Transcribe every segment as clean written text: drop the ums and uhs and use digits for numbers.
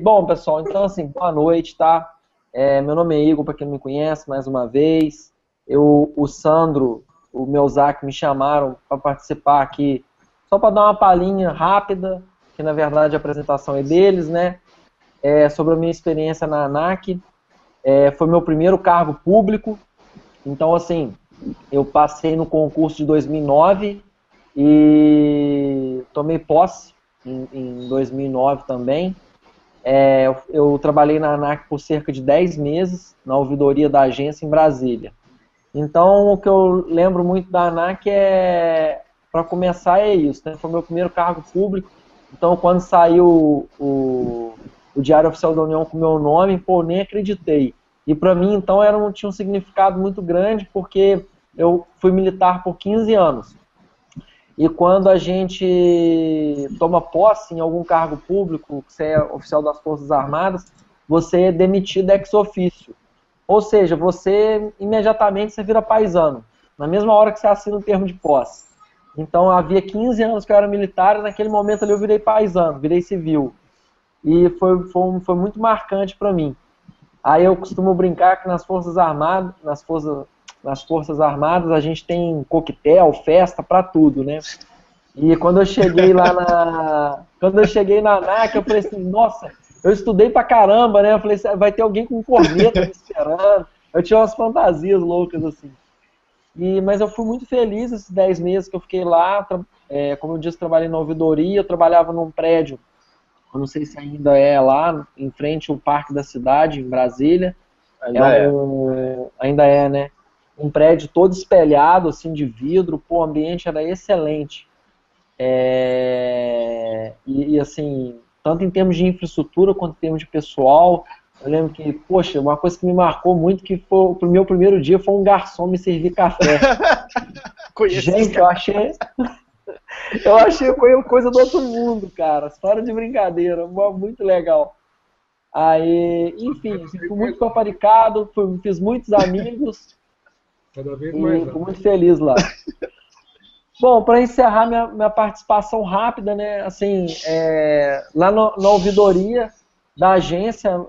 Bom, pessoal, então assim, boa noite, tá? Meu nome é Igor, para quem não me conhece, mais uma vez. O Sandro, o Melzac me chamaram para participar aqui, só para dar uma palhinha rápida, que na verdade a apresentação é deles, né? Sobre a minha experiência na ANAC. Foi meu primeiro cargo público, então assim, eu passei no concurso de 2009 e tomei posse em 2009 também. Eu trabalhei na ANAC por cerca de 10 meses, na ouvidoria da agência em Brasília. Então, o que eu lembro muito da ANAC para começar, é isso, né? Foi meu primeiro cargo público. Então, quando saiu o Diário Oficial da União com o meu nome, pô, nem acreditei. E para mim, então, tinha um significado muito grande, porque eu fui militar por 15 anos. E quando a gente toma posse em algum cargo público, que você é oficial das Forças Armadas, você é demitido ex officio. Ou seja, você imediatamente você vira paisano, na mesma hora que você assina o termo de posse. Então havia 15 anos que eu era militar, e naquele momento ali eu virei paisano, virei civil. E foi muito marcante para mim. Aí eu costumo brincar que nas Forças Armadas, nas Forças Armadas a gente tem coquetel, festa, para tudo, né? E quando eu cheguei quando eu cheguei na ANAC, eu falei assim, nossa, eu estudei pra caramba, né? Eu falei, vai ter alguém com corneta me esperando. Eu tinha umas fantasias loucas, assim. Mas eu fui muito feliz esses 10 meses que eu fiquei lá. Como eu disse, trabalhei na ouvidoria, eu trabalhava num prédio, eu não sei se ainda é lá, em frente ao Parque da Cidade, em Brasília. Ainda é, né? Um prédio todo espelhado, assim, de vidro. Pô, o ambiente era excelente. Assim, tanto em termos de infraestrutura quanto em termos de pessoal. Eu lembro que, poxa, uma coisa que me marcou muito, que foi o meu primeiro dia, foi um garçom me servir café. Gente, eu achei foi coisa do outro mundo, cara. História de brincadeira, muito legal. Aí, enfim, assim, fui muito paparicado, fiz muitos amigos e fui muito feliz lá. Bom, para encerrar minha participação rápida, né, assim, lá na ouvidoria da agência,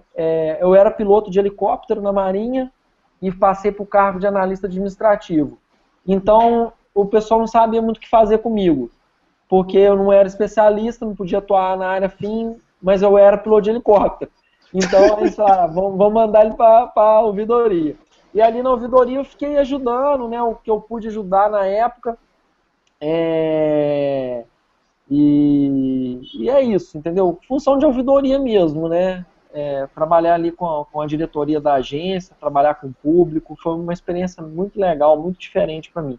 eu era piloto de helicóptero na Marinha e passei para o cargo de analista administrativo. Então, o pessoal não sabia muito o que fazer comigo, porque eu não era especialista, não podia atuar na área fim, mas eu era piloto de helicóptero. Então, eles falaram, vamos mandar ele para a ouvidoria. E ali na ouvidoria eu fiquei ajudando, né, o que eu pude ajudar na época. E é isso, entendeu? Função de ouvidoria mesmo, né? Trabalhar ali com a diretoria da agência, trabalhar com o público, foi uma experiência muito legal, muito diferente para mim.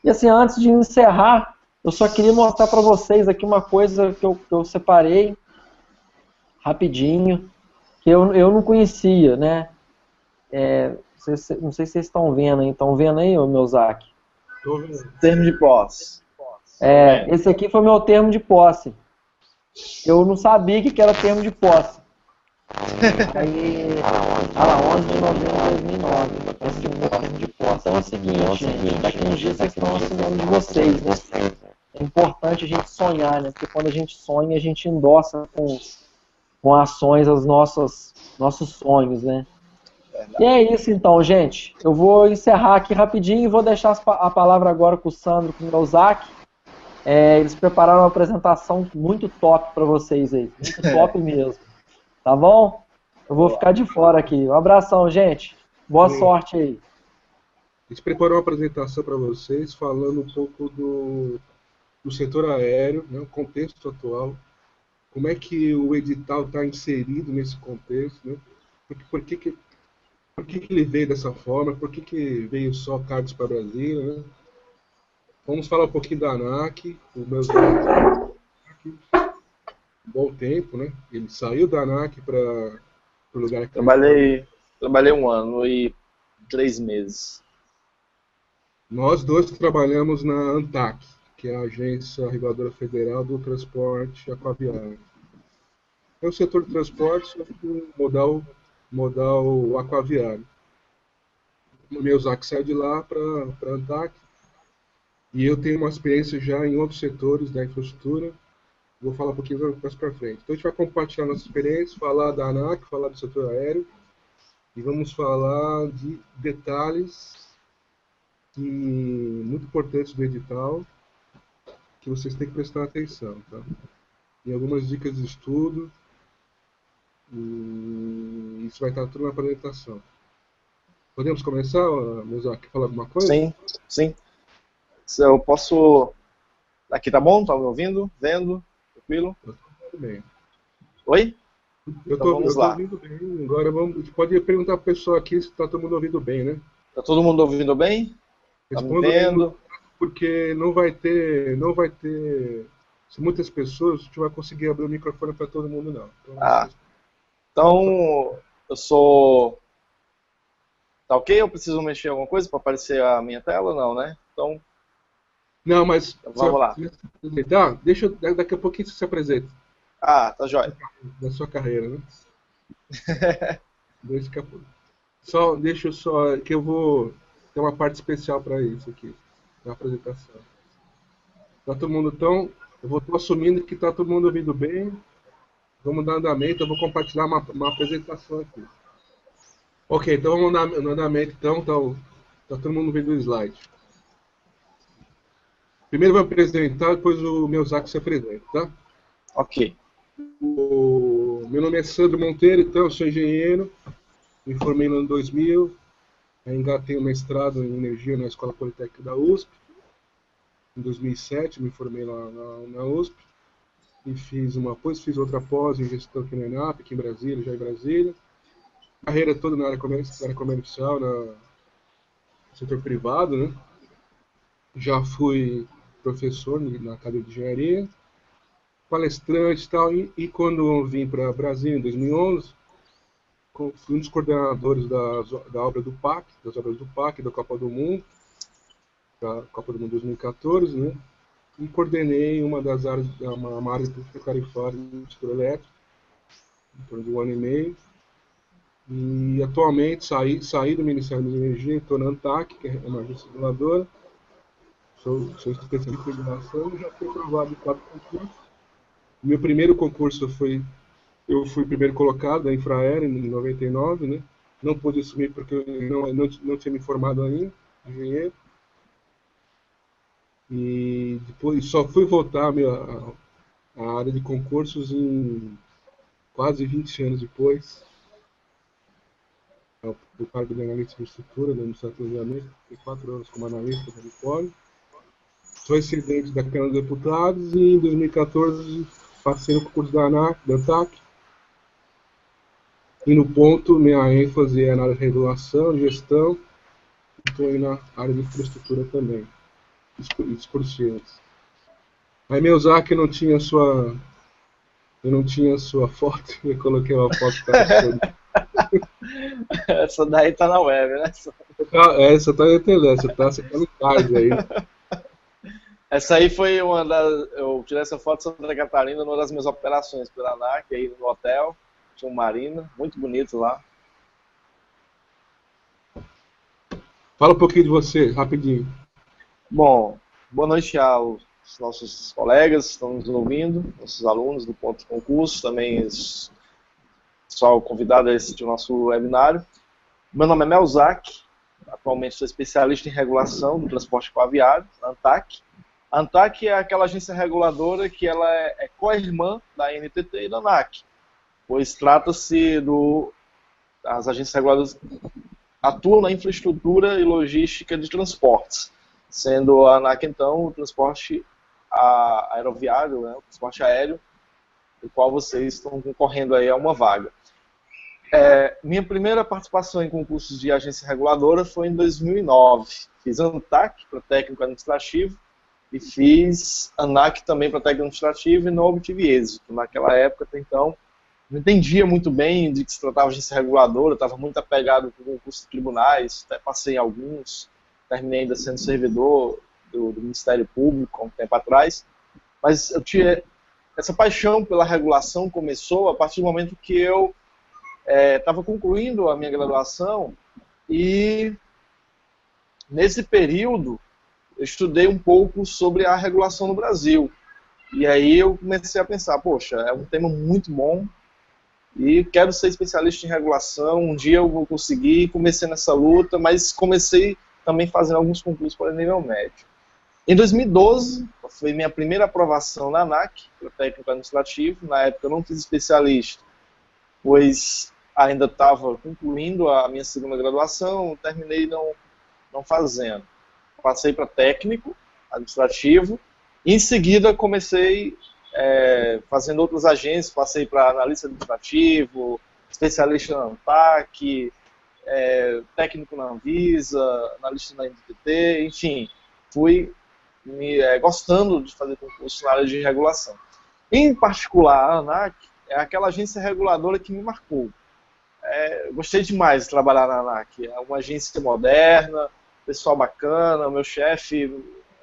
E assim, antes de encerrar, eu só queria mostrar para vocês aqui uma coisa que eu separei rapidinho, que eu não conhecia, né? Não sei se vocês estão vendo aí, meu Zac? Termo de posse. Esse aqui foi meu termo de posse. Eu não sabia que era termo de posse. Aí, 11 de novembro de 2009. Esse é o meu termo de posse. Então é o seguinte, daqui uns dias vocês estão assinando de vocês, né? É importante a gente sonhar, né? Porque quando a gente sonha, a gente endossa com ações os nossos sonhos, né? E é isso então, gente. Eu vou encerrar aqui rapidinho e vou deixar a palavra agora com o Sandro, com o Melzac. Eles prepararam uma apresentação muito top para vocês aí. Muito top mesmo. Tá bom? Eu vou ficar de fora aqui. Um abração, gente. Boa sorte aí. A gente preparou uma apresentação para vocês falando um pouco do setor aéreo, né, o contexto atual, como é que o edital está inserido nesse contexto, né? Por que ele veio dessa forma, por que veio só cargos para Brasília, né? Vamos falar um pouquinho da ANAC, o meu um bom tempo, né? Ele saiu da ANAC para o lugar que Trabalhei 1 ano e 3 meses. Nós dois trabalhamos na ANTAC, que é a Agência Reguladora Federal do Transporte Aquaviário. É o setor de transporte, só que modal aquaviário. O Melzac saiu de lá para a ANTAC, e eu tenho uma experiência já em outros setores da infraestrutura. Vou falar um pouquinho mais para frente. Então a gente vai compartilhar nossa experiência, falar da ANAC, falar do setor aéreo e vamos falar de detalhes muito importantes do edital que vocês têm que prestar atenção, tá? E algumas dicas de estudo, e isso vai estar tudo na apresentação. Podemos começar, Muzak? Falar alguma coisa? Sim, sim. Se eu posso... Aqui tá bom? Tá me ouvindo? Vendo? Tranquilo? Tudo bem. Oi? Eu Então vamos lá. ouvindo bem. Agora a gente pode perguntar para o pessoal aqui se está todo mundo ouvindo bem, né? Tá todo mundo ouvindo bem? Tá me vendo? Porque não vai ter, se muitas pessoas, a gente vai conseguir abrir o microfone para todo mundo, não. Então eu sou... Tá ok? Eu preciso mexer em alguma coisa para aparecer a minha tela? Não, né? Então... Não, mas... Vamos lá. Deixa, daqui a pouquinho você se apresenta. Ah, tá jóia. Da sua carreira, né? Deixa eu só... que eu vou... ter uma parte especial para isso aqui, na apresentação. Tá todo mundo tão... Eu estou assumindo que está todo mundo ouvindo bem. Vamos dar andamento, eu vou compartilhar uma apresentação aqui. Ok, então vamos no andamento, então, tá todo mundo vendo o slide. Primeiro eu vou apresentar, depois o Miyazaki se apresenta, tá? Ok. Meu nome é Sandro Monteiro, então eu sou engenheiro, me formei no ano 2000, engatei um mestrado em energia na Escola Politécnica da USP. Em 2007 me formei lá na USP e depois fiz outra pós em gestão aqui na ENAP, aqui em Brasília, já em Brasília. Carreira toda na área comercial, no setor privado, né? Já fui professor na cadeira de engenharia, palestrante e tal, e quando eu vim para Brasília em 2011, fui um dos coordenadores da obra do PAC, das obras do PAC, da Copa do Mundo, da Copa do Mundo 2014, né? E coordenei uma das áreas, uma área de tarifária do setor elétrico, em torno de 1 ano e meio. E atualmente saí do Ministério da Energia, estou na ANTAC, que é uma agência reguladora. Sou especialista em regulação e já fui aprovado em 4 concursos. Meu primeiro concurso eu fui primeiro colocado da Infraero em 99, né? Não pude assumir porque eu não tinha me formado ainda, engenheiro. E depois só fui voltar à área de concursos em quase 20 anos depois. O cargo de analista de infraestrutura, da administração de planejamento, fiquei 4 anos como analista da Unipol. Sou excedente da Câmara dos Deputados e em 2014 passei no concurso da ANTAC. E no ponto, minha ênfase é na área de regulação, gestão, e estou aí na área de infraestrutura também, discursivas. Aí Miyazaki não tinha sua foto, eu coloquei uma foto para Essa daí tá na web, né? Essa tá na internet, você tá no card aí. Essa aí foi eu tirei essa foto de Santa Catarina numa das minhas operações pela ANAC, aí no hotel, tinha um Marina, muito bonito lá. Fala um pouquinho de você, rapidinho. Bom, boa noite aos nossos colegas que estão nos ouvindo, nossos alunos do ponto de concurso, também pessoal convidado a assistir o nosso webinário. Meu nome é Miyazaki, atualmente sou especialista em regulação do transporte aviário, na ANTAC. A ANTAC é aquela agência reguladora que ela é co-irmã da NTT e da ANAC, pois trata-se as agências reguladoras atuam na infraestrutura e logística de transportes, sendo a ANAC, então, o transporte aeroviário, né, o transporte aéreo, do qual vocês estão concorrendo aí a uma vaga. Minha primeira participação em concursos de agência reguladora foi em 2009. Fiz ANTAC para técnico administrativo e fiz ANAC também para técnico administrativo e não obtive êxito. Naquela época, até então, não entendia muito bem de que se tratava de agência reguladora, estava muito apegado com concursos de tribunais, até passei em alguns, terminei ainda sendo servidor do Ministério Público há um tempo atrás, mas eu tinha essa paixão pela regulação começou a partir do momento que eu estava concluindo a minha graduação e nesse período eu estudei um pouco sobre a regulação no Brasil. E aí eu comecei a pensar, poxa, é um tema muito bom e quero ser especialista em regulação, um dia eu vou conseguir, comecei nessa luta, mas comecei também fazendo alguns concursos para nível médio. Em 2012, foi minha primeira aprovação na ANAC, para técnico administrativo. Na época eu não fiz especialista, pois ainda estava concluindo a minha segunda graduação, terminei não fazendo. Passei para técnico administrativo, e em seguida comecei fazendo outras agências, passei para analista administrativo, especialista na ANPAC, técnico na Anvisa, analista na NTT, enfim, fui gostando de fazer concurso na área de regulação. Em particular, a ANAC é aquela agência reguladora que me marcou. Gostei demais de trabalhar na ANAC. É uma agência moderna, pessoal bacana, o meu chefe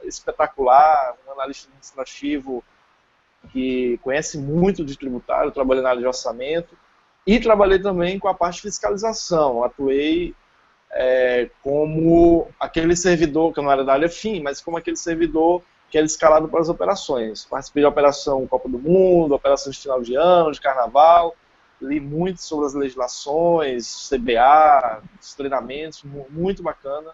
espetacular, um analista administrativo que conhece muito de tributário, trabalhei na área de orçamento e trabalhei também com a parte de fiscalização. Atuei como aquele servidor, que não era da área FIM, mas como aquele servidor que era escalado para as operações. Participei de operação Copa do Mundo, operação de final de ano, de carnaval, li muito sobre as legislações, CBA, os treinamentos, muito bacana,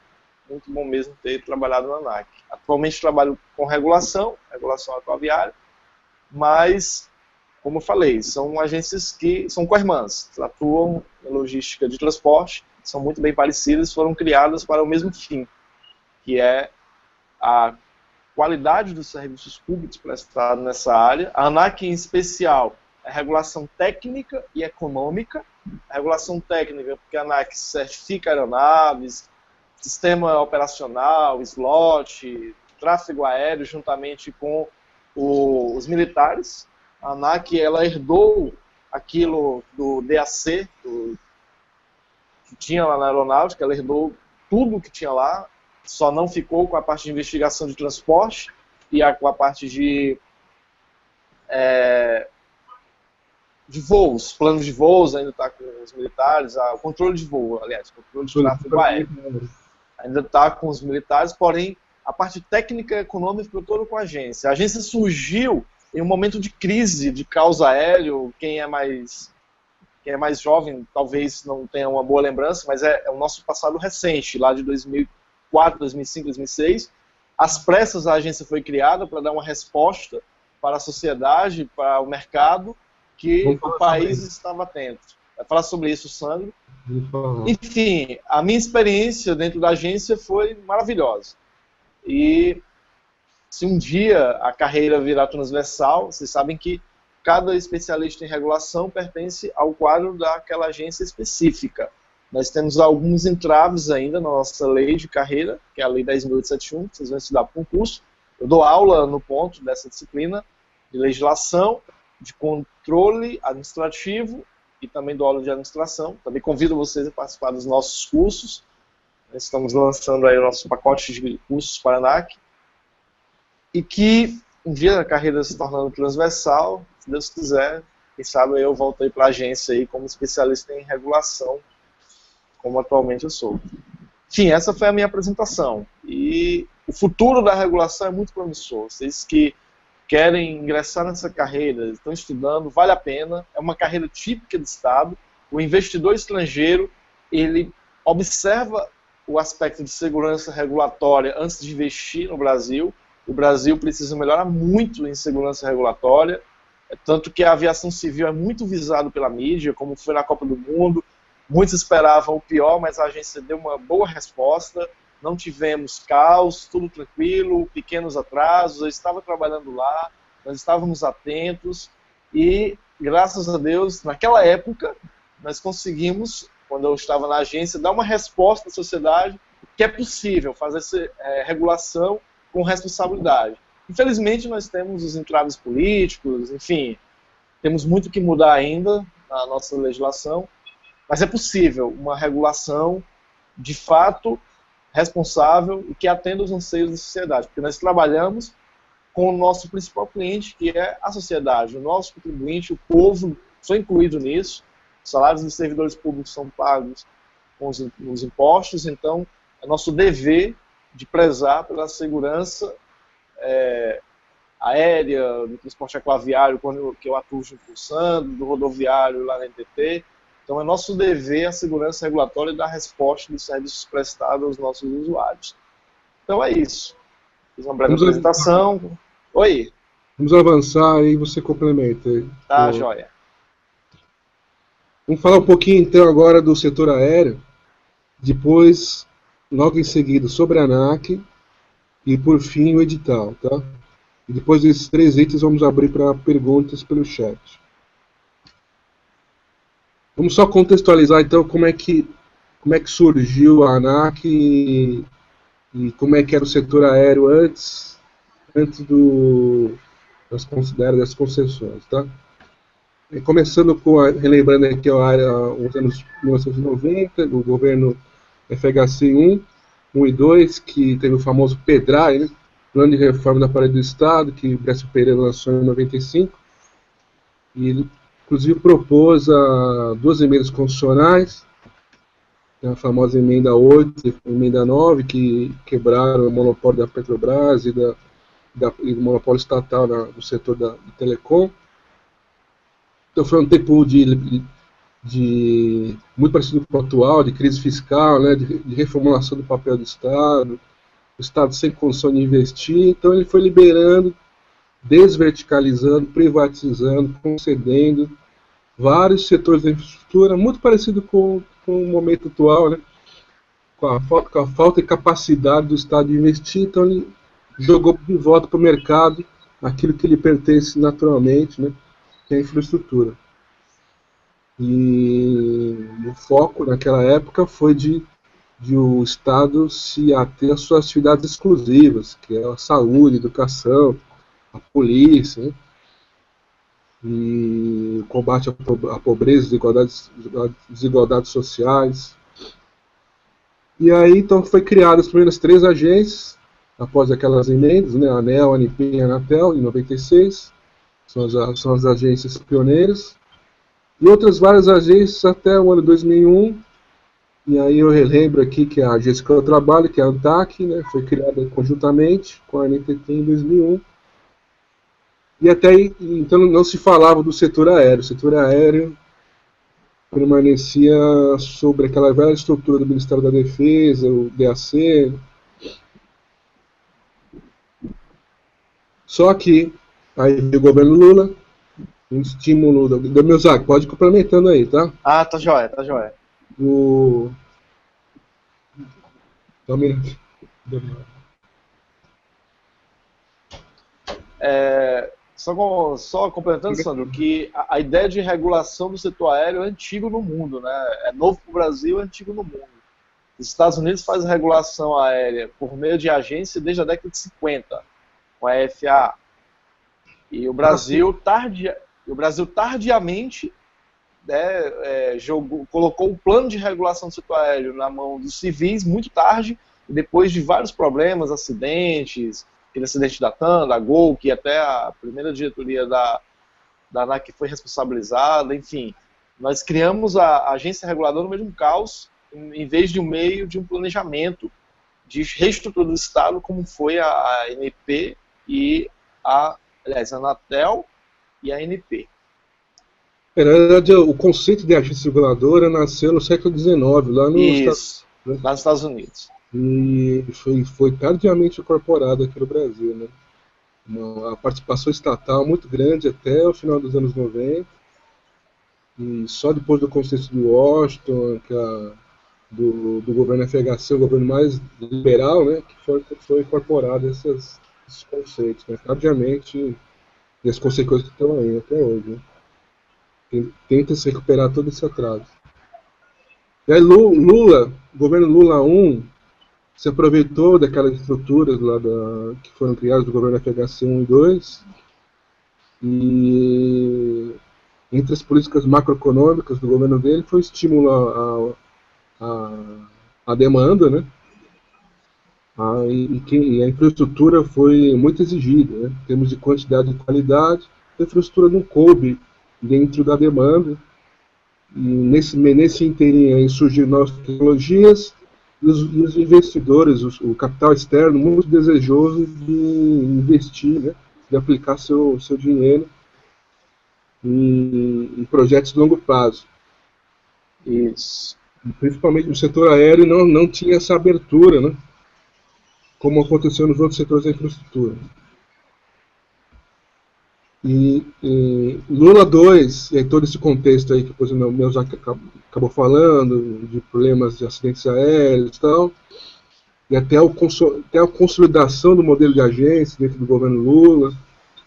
muito bom mesmo ter trabalhado na ANAC. Atualmente trabalho com regulação aquaviária, mas, como eu falei, são agências que são co-irmãs, atuam em logística de transporte, são muito bem parecidas, foram criadas para o mesmo fim, que é a qualidade dos serviços públicos prestados nessa área. A ANAC, em especial, é regulação técnica e econômica. A regulação técnica, porque a ANAC certifica aeronaves, sistema operacional, slot, tráfego aéreo, juntamente com os militares. A ANAC, ela herdou aquilo do DAC, que tinha lá na aeronáutica, ela herdou tudo que tinha lá, só não ficou com a parte de investigação de transporte e com a parte de voos, planos de voos ainda está com os militares, o controle de voo, aliás, controle de tráfego aéreo, ainda está com os militares, porém a parte técnica e econômica ficou toda com a agência. A agência surgiu em um momento de crise de caos aéreo. Quem é mais jovem talvez não tenha uma boa lembrança, mas é o nosso passado recente, lá de 2004, 2005, 2006. Às pressas a agência foi criada para dar uma resposta para a sociedade, para o mercado, que o país estava atento. Vai falar sobre isso, Sandro. Enfim, a minha experiência dentro da agência foi maravilhosa. E se um dia a carreira virar transversal, vocês sabem que cada especialista em regulação pertence ao quadro daquela agência específica. Nós temos alguns entraves ainda na nossa lei de carreira, que é a Lei 10.871, que vocês vão estudar para o concurso. Eu dou aula no ponto dessa disciplina de legislação, de controle administrativo e também dou aula de administração. Também convido vocês a participar dos nossos cursos. Nós estamos lançando aí o nosso pacote de cursos para a ANAC. E que um dia a carreira se tornando transversal, se Deus quiser, quem sabe eu volto aí para a agência aí como especialista em regulação, como atualmente eu sou. Enfim, essa foi a minha apresentação. E o futuro da regulação é muito promissor. Vocês que querem ingressar nessa carreira, estão estudando, vale a pena. É uma carreira típica do Estado. O investidor estrangeiro, ele observa o aspecto de segurança regulatória antes de investir no Brasil. O Brasil precisa melhorar muito em segurança regulatória, tanto que a aviação civil é muito visada pela mídia, como foi na Copa do Mundo. Muitos esperavam o pior, mas a agência deu uma boa resposta. Não tivemos caos, tudo tranquilo, pequenos atrasos. Eu estava trabalhando lá, nós estávamos atentos e, graças a Deus, naquela época, nós conseguimos, quando eu estava na agência, dar uma resposta à sociedade que é possível fazer essa regulação com responsabilidade. Infelizmente, nós temos os entraves políticos, enfim, temos muito que mudar ainda na nossa legislação, mas é possível uma regulação de fato responsável e que atenda os anseios da sociedade, porque nós trabalhamos com o nosso principal cliente, que é a sociedade, o nosso contribuinte, o povo, sou incluído nisso. Os salários dos servidores públicos são pagos com os impostos, então é nosso dever de prezar pela segurança aérea, do transporte aquaviário, quando que eu atuo junto com o Sandro, do rodoviário lá na NTT. Então é nosso dever a segurança regulatória dar resposta dos serviços prestados aos nossos usuários. Então é isso. Fiz uma breve apresentação. Oi. Vamos avançar aí, você complementa. Tá, joia. Vamos falar um pouquinho então agora do setor aéreo, depois, logo em seguida, sobre a ANAC e por fim o edital, tá? E depois desses 3 itens vamos abrir para perguntas pelo chat. Vamos só contextualizar então como é que surgiu a ANAC e como é que era o setor aéreo antes das concessões, tá? E começando relembrando aqui os anos 1990, o governo FHC 1 e 2, que teve o famoso PEDRAE, né? Plano de Reforma do Aparelho do Estado, que o Brescio Pereira lançou em 95, e ele, inclusive, propôs 2 emendas constitucionais, a famosa emenda 8 e emenda 9, que quebraram o monopólio da Petrobras e do monopólio estatal no setor de telecom. Então foi um tempo muito parecido com o atual, de crise fiscal, né, de reformulação do papel do Estado, o Estado sem condição de investir. Então ele foi liberando, desverticalizando, privatizando, concedendo vários setores da infraestrutura, muito parecido com o momento atual, né, com a falta de capacidade do Estado de investir. Então ele jogou de volta para o mercado aquilo que lhe pertence naturalmente, né, que é a infraestrutura. E o foco naquela época foi de o Estado se ater às suas atividades exclusivas, que é a saúde, a educação, a polícia, né? E o combate à pobreza, desigualdades sociais. E aí então foi criadas as primeiras 3 agências, após aquelas emendas, né, a ANEEL, a ANP e a Anatel, em 96, são as agências pioneiras, e outras várias agências até o ano 2001, e aí eu relembro aqui que a agência que eu trabalho, que é a ANTAC, né, foi criada conjuntamente com a NTT em 2001, e até aí, então não se falava do setor aéreo. O setor aéreo permanecia sobre aquela velha estrutura do Ministério da Defesa, o DAC. Só que aí veio o governo Lula, um estímulo do meu Zac, pode ir complementando aí, tá? Ah, tá joia, tá joia. Só um minuto. Só complementando, Sandro, que a ideia de regulação do setor aéreo é antigo no mundo, né? É novo para o Brasil, é antigo no mundo. Os Estados Unidos fazem regulação aérea por meio de agência desde a década de 50, com a FAA. E o Brasil, tardiamente, né, colocou o plano de regulação do setor aéreo na mão dos civis muito tarde, depois de vários problemas, acidentes, aquele acidente da TAM, da Gol, que até a primeira diretoria da ANAC foi responsabilizada. Enfim, nós criamos a agência reguladora no meio de um caos, em vez de um meio de um planejamento de reestrutura do Estado, como foi a ANP e a Anatel e a ANP. Na verdade, o conceito de agência reguladora nasceu no século XIX, lá nos Estados Unidos. E foi tardiamente incorporado aqui no Brasil, né? Uma participação estatal muito grande até o final dos anos 90, e só depois do consenso de Washington, do governo FHC, o governo mais liberal, né, que foi incorporado esses conceitos, né? Tardiamente, e as consequências estão aí até hoje, né? Tenta se recuperar todo esse atraso. E aí o governo Lula 1, se aproveitou daquelas estruturas lá que foram criadas do governo FHC 1 e 2, e entre as políticas macroeconômicas do governo dele foi o estímulo à demanda, né? E a infraestrutura foi muito exigida, né? Em termos de quantidade e qualidade, a infraestrutura não coube dentro da demanda, e nesse inteirinho aí surgiram novas tecnologias, e os investidores, o capital externo, muito desejoso de investir, né, poder aplicar seu dinheiro em projetos de longo prazo. Isso. Principalmente no setor aéreo não tinha essa abertura, né? Como aconteceu nos outros setores da infraestrutura. E Lula 2, e todo esse contexto aí que depois o meu já acabou falando, de problemas de acidentes aéreos e tal, e até a consolidação do modelo de agência dentro do governo Lula,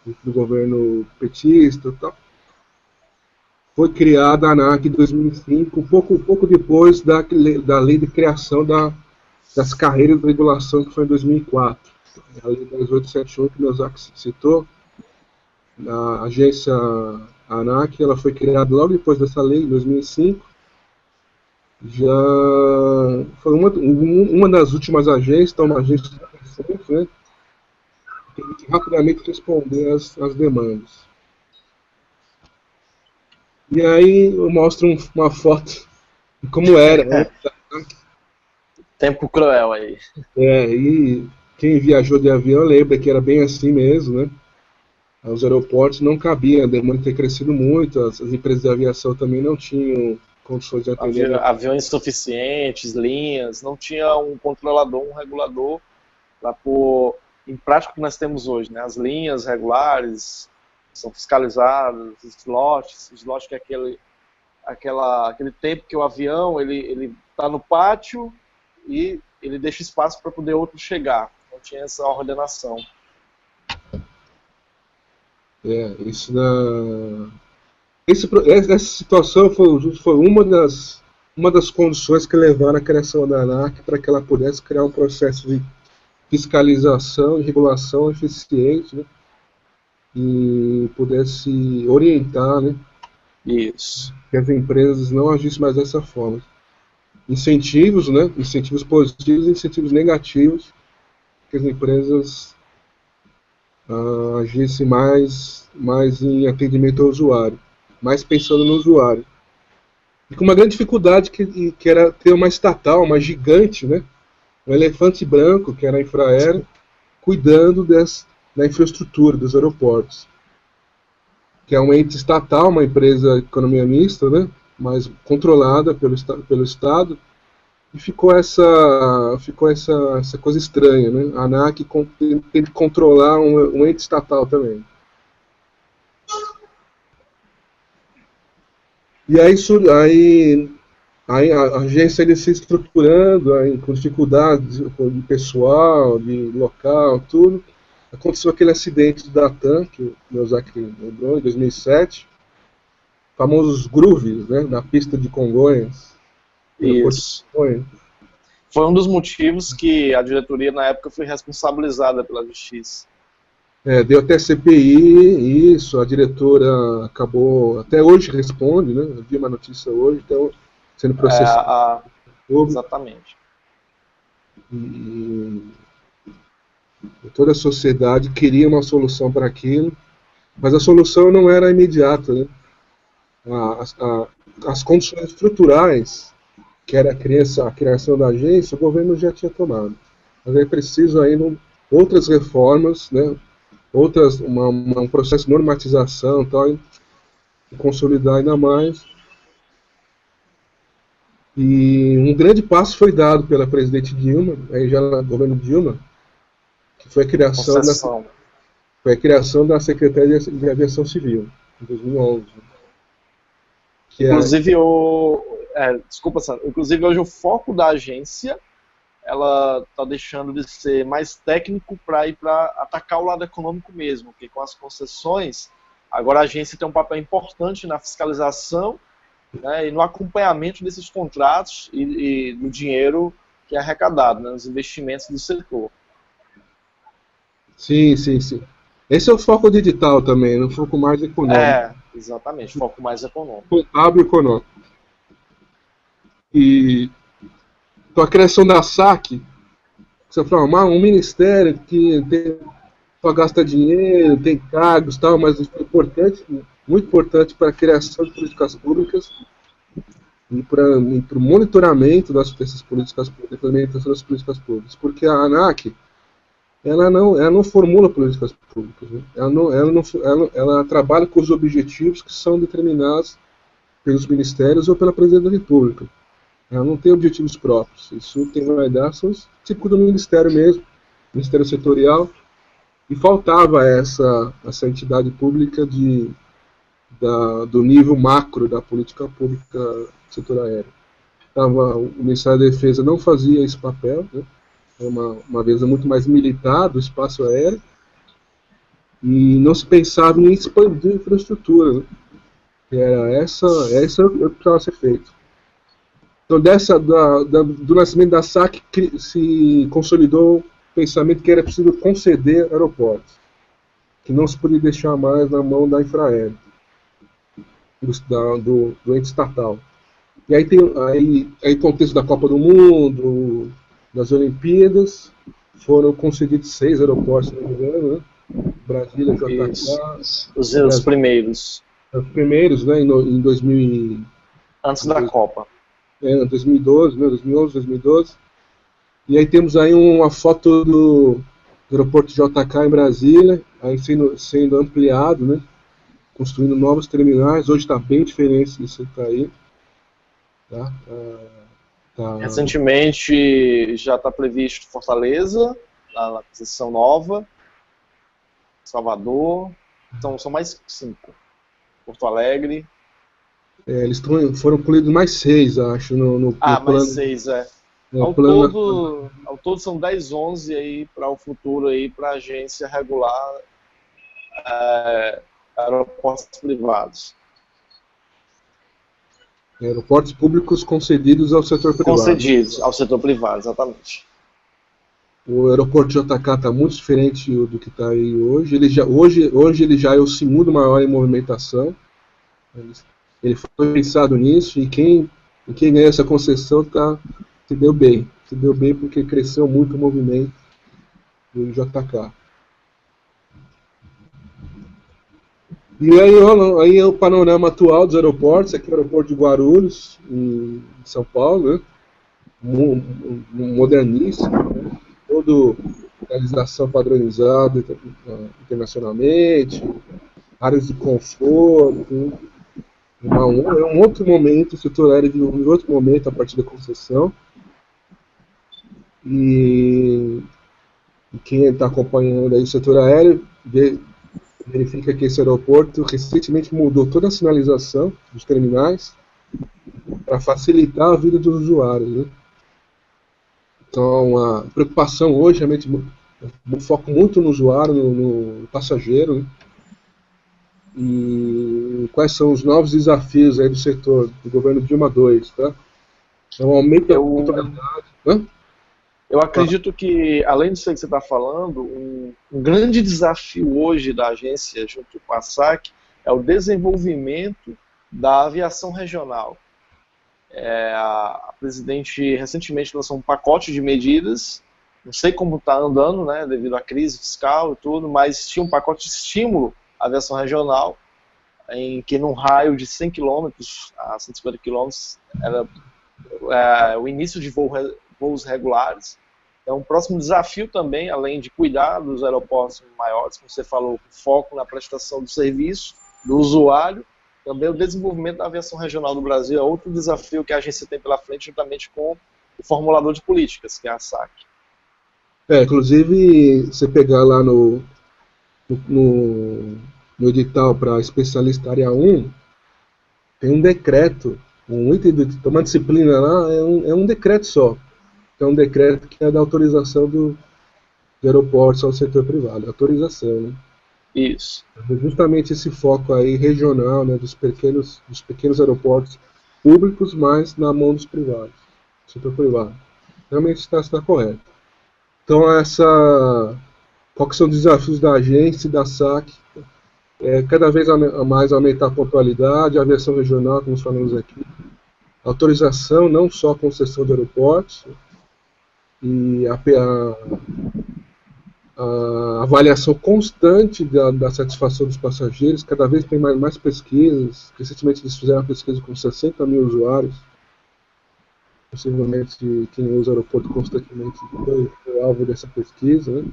dentro do governo petista e tal, foi criada a ANAC em 2005, um pouco depois da lei de criação das carreiras de regulação, que foi em 2004. A lei 10871, que o Miyazaki citou, a agência ANAC, ela foi criada logo depois dessa lei, em 2005. Já foi uma das últimas agências, então uma agência recente, né, que tem que rapidamente responder às demandas. E aí eu mostro uma foto de como era, né? Tempo cruel aí. E quem viajou de avião lembra que era bem assim mesmo, né? Os aeroportos não cabiam, a demanda ter crescido muito, as empresas de aviação também não tinham condições de atender. Aviões suficientes, linhas, não tinha um controlador, um regulador para pôr em prática o que nós temos hoje, né? As linhas regulares são fiscalizadas, slot que é aquele tempo que o avião ele está no pátio e ele deixa espaço para poder outro chegar. Não tinha essa ordenação. Essa situação foi uma das condições que levaram à criação da ANAC, para que ela pudesse criar um processo de fiscalização e regulação eficiente, né, e pudesse orientar, né, isso, que as empresas não agissem mais dessa forma. Incentivos, né, incentivos positivos e incentivos negativos, que as empresas agisse mais em atendimento ao usuário, mais pensando no usuário. E com uma grande dificuldade que era ter uma estatal, uma gigante, né, um elefante branco, que era a Infraero, cuidando da infraestrutura dos aeroportos. Que é um ente estatal, uma empresa de economia mista, né, mas controlada pelo Estado. E ficou essa coisa estranha, né? A ANAC tem que controlar um ente estatal também. E aí a agência ele se estruturando, aí, com dificuldades de pessoal, de local, tudo. Aconteceu aquele acidente da TAM, que o Miyazaki lembrou, em 2007. Famosos grooves, né? Na pista de Congonhas. Isso. Foi um dos motivos que a diretoria na época foi responsabilizada pela justiça. Deu até CPI, isso, a diretora acabou, até hoje responde, né? Eu vi uma notícia hoje, então sendo processada. Exatamente. E toda a sociedade queria uma solução para aquilo, mas a solução não era imediata, né? As condições estruturais, que era a criação da agência, o governo já tinha tomado. Mas é preciso ainda outras reformas, né? Um processo de normatização, tal, e consolidar ainda mais. E um grande passo foi dado pela presidente Dilma, aí já no governo Dilma, que foi a criação da Secretaria de Aviação Civil, em 2011. Inclusive, desculpa, Sandro. Inclusive hoje o foco da agência, ela está deixando de ser mais técnico para ir para atacar o lado econômico mesmo, porque com as concessões, agora a agência tem um papel importante na fiscalização, né, e no acompanhamento desses contratos e do dinheiro que é arrecadado, né, nos investimentos do setor. Sim. Esse é o foco digital também, um foco mais econômico. Exatamente, foco mais econômico. Contábil econômico. E com a criação da SAC, você fala, um ministério que só gasta dinheiro, tem cargos e tal, mas é importante, muito importante para a criação de políticas públicas e para o monitoramento dessas políticas públicas, implementação das políticas públicas. Porque a ANAC, ela não formula políticas públicas, né? Ela trabalha com os objetivos que são determinados pelos ministérios ou pela presidência da República. Ela não tem objetivos próprios. Isso quem vai dar são os tipos do ministério mesmo, ministério setorial. E faltava essa entidade pública do nível macro da política pública do setor aéreo. O Ministério da Defesa não fazia esse papel, né? É uma vez muito mais militar do espaço aéreo, e não se pensava em expandir a infraestrutura, né? Essa o que precisava ser feito. Então, do nascimento da SAC, se consolidou o pensamento que era preciso conceder aeroportos, que não se podia deixar mais na mão da Infraero, do ente estatal. E aí tem contexto da Copa do Mundo, das Olimpíadas, foram concedidos 6 aeroportos, se não me engano, né? Brasília, JK. Os primeiros. Os primeiros, né, em 2000. Antes da Copa. 2012, né, 2011, 2012. E aí temos aí uma foto do aeroporto JK em Brasília, aí sendo ampliado, né, construindo novos terminais. Hoje está bem diferente disso que está aí. Tá? Recentemente já está previsto Fortaleza, na aquisição nova, Salvador, então são mais 5. Porto Alegre. Eles foram incluídos mais 6, acho, no plano. Mais 6, Ao todo são 10, 11 aí para o futuro, aí para a agência regular aeroportos privados. Aeroportos públicos concedidos ao setor privado. Concedidos ao setor privado, exatamente. O aeroporto JK está muito diferente do que está aí hoje. Hoje ele já é o segundo maior em movimentação. Ele foi pensado nisso, e quem ganhou essa concessão se deu bem. Se deu bem porque cresceu muito o movimento do JK. E aí é o panorama atual dos aeroportos. Aqui é o aeroporto de Guarulhos, em São Paulo, né? Moderníssimo, né? Toda realização padronizada internacionalmente, áreas de conforto. É um outro momento, o setor aéreo vive um outro momento a partir da concessão. E quem está acompanhando aí o setor aéreo verifica que esse aeroporto recentemente mudou toda a sinalização dos terminais para facilitar a vida dos usuários, né? Então, a preocupação hoje realmente foca muito no usuário, no passageiro, né? E quais são os novos desafios aí do setor, do governo Dilma II, tá? Então, aumento da oportunidade. Eu acredito que, além disso que você está falando, um grande desafio hoje da agência, junto com a SAC, é o desenvolvimento da aviação regional. A presidente recentemente lançou um pacote de medidas, não sei como está andando, né, devido à crise fiscal e tudo, mas tinha um pacote de estímulo à aviação regional, em que num raio de 100 km a 150 km era o início de voos regulares. Então, um próximo desafio também, além de cuidar dos aeroportos maiores, como você falou, com foco na prestação do serviço do usuário, também o desenvolvimento da aviação regional do Brasil é outro desafio que a agência tem pela frente, juntamente com o formulador de políticas, que é a SAC. Inclusive, você pegar lá no edital para especialista área 1, tem um decreto, uma disciplina lá, é um decreto só. É um decreto que é da autorização de aeroportos ao setor privado, autorização, né? Isso. Justamente esse foco aí regional, né, dos pequenos aeroportos públicos, mas na mão dos privados, do setor privado. Realmente está correto. Então, quais são os desafios da agência e da SAC? Cada vez mais aumentar a pontualidade, a aviação regional, como nós falamos aqui, autorização, não só a concessão de aeroportos, e a avaliação constante da satisfação dos passageiros. Cada vez tem mais pesquisas. Recentemente eles fizeram uma pesquisa com 60 mil usuários. possivelmente quem usa o aeroporto constantemente foi alvo dessa pesquisa, né?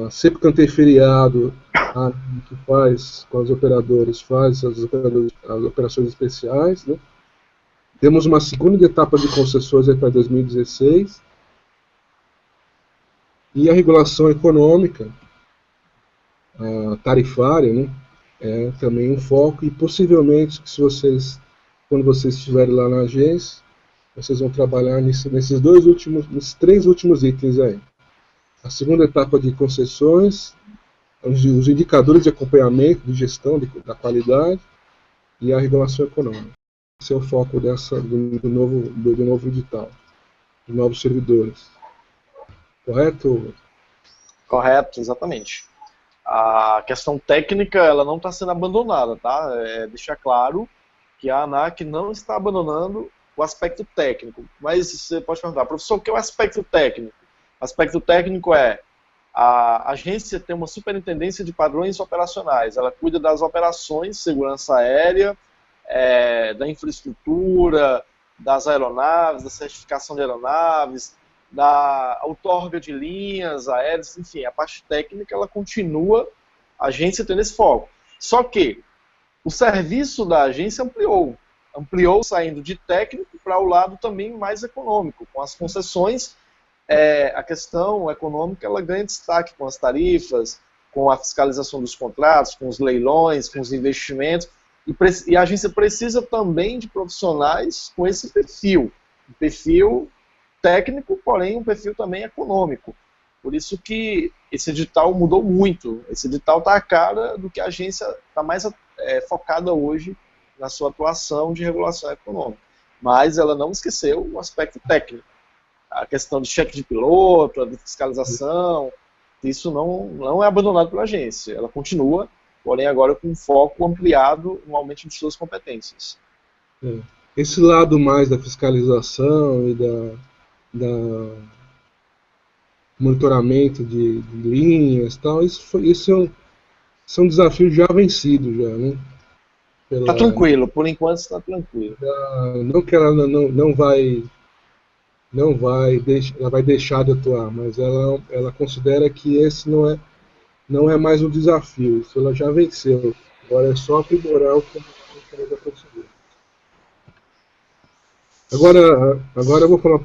Sempre que tem feriado, a que faz com os operadores, faz as operações especiais, né? Temos uma segunda etapa de concessões para 2016 e a regulação econômica, a tarifária, né? É também um foco e possivelmente, quando vocês estiverem lá na agência, vocês vão trabalhar nesses três últimos itens aí. A segunda etapa de concessões, os indicadores de acompanhamento, de gestão da qualidade e a regulação econômica. Esse é o foco do novo edital, dos novos servidores. Correto? Correto, exatamente. A questão técnica, ela não está sendo abandonada, tá? Deixar claro que a ANAC não está abandonando o aspecto técnico. Mas você pode perguntar, professor, o que é o aspecto técnico? O aspecto técnico é a agência tem uma superintendência de padrões operacionais. Ela cuida das operações, segurança aérea, da infraestrutura, das aeronaves, da certificação de aeronaves, da outorga de linhas aéreas, enfim, a parte técnica ela continua, a agência tendo esse foco. Só que o serviço da agência ampliou saindo de técnico para o lado também mais econômico, com as concessões. A questão econômica ela ganha destaque com as tarifas, com a fiscalização dos contratos, com os leilões, com os investimentos, e a agência precisa também de profissionais com esse perfil, um perfil técnico, porém um perfil também econômico. Por isso que esse edital mudou muito. Esse edital está a cara do que a agência está mais focada hoje na sua atuação de regulação econômica. Mas ela não esqueceu o aspecto técnico. A questão de cheque de piloto, a de fiscalização, isso não é abandonado pela agência. Ela continua, porém agora com um foco ampliado no aumento de suas competências. Esse lado mais da fiscalização e da monitoramento de linhas, tal, isso são desafios já vencidos, já, né? Está tranquilo, por enquanto está tranquilo. Não que ela ela vai deixar de atuar, mas ela considera que esse não é mais um desafio, isso ela já venceu. Agora é só aprimorar o que ela já conseguiu. Agora eu vou falar um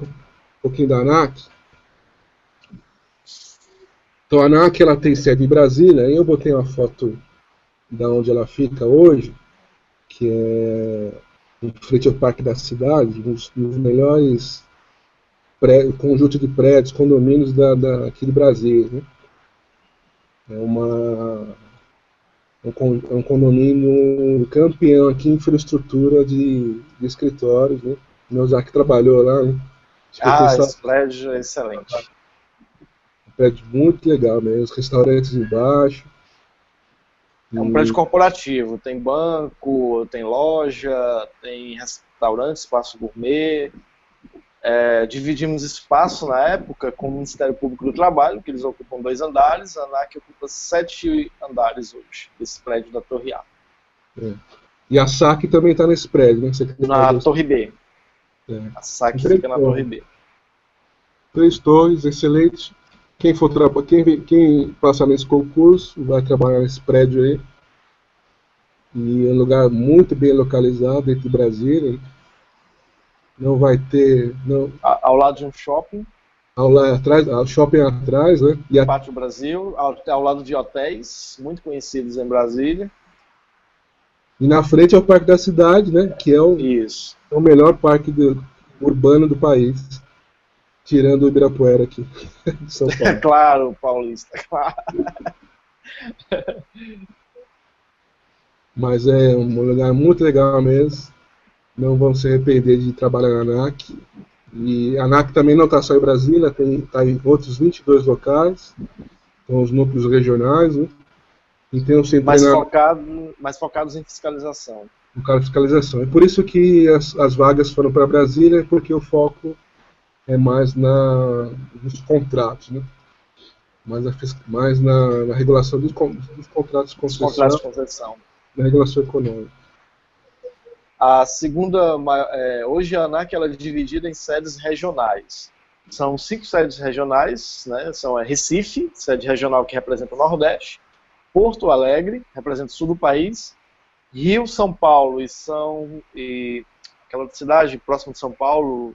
pouquinho da ANAC. Então a ANAC ela tem sede em Brasília, aí eu botei uma foto da onde ela fica hoje, que é em frente ao Parque da Cidade, um dos melhores conjunto de prédios, condomínios aqui de Brasília, né? É um condomínio campeão aqui em infraestrutura de escritórios, né? Meu Zac trabalhou lá, né? Esse prédio é excelente. Um prédio muito legal mesmo, os restaurantes embaixo. É um prédio corporativo, tem banco, tem loja, tem restaurante, espaço gourmet. Dividimos espaço na época com o Ministério Público do Trabalho, que eles ocupam 2 andares, a ANAC ocupa 7 andares hoje, desse prédio da Torre A. E a SAC também está nesse prédio, né? Na Torre B. A SAC fica na Torre B. 3 torres, excelente. Quem passar nesse concurso vai trabalhar nesse prédio aí. E é um lugar muito bem localizado dentro de Brasília. Não vai ter... Ao lado de um shopping. Ao shopping atrás, né? E Pátio Brasil, ao lado de hotéis muito conhecidos em Brasília. E na frente é o Parque da Cidade, né? Que é o melhor parque urbano do país. Tirando o Ibirapuera aqui, de São Paulo. Claro, paulista, claro. Mas é um lugar muito legal mesmo. Não vão se arrepender de trabalhar na ANAC. E a ANAC também não está só em Brasília, está em outros 22 locais, com os núcleos regionais, né? E tem um mais focados em fiscalização. Fiscalização. É por isso que as vagas foram para Brasília, porque o foco é mais nos contratos, né? Mais na regulação dos contratos de concessão, na regulação econômica. A segunda, hoje a ANAC ela é dividida em sedes regionais. São 5 sedes regionais, né? São Recife, sede regional que representa o Nordeste, Porto Alegre, representa o sul do país, Rio, São Paulo e aquela cidade próxima de São Paulo,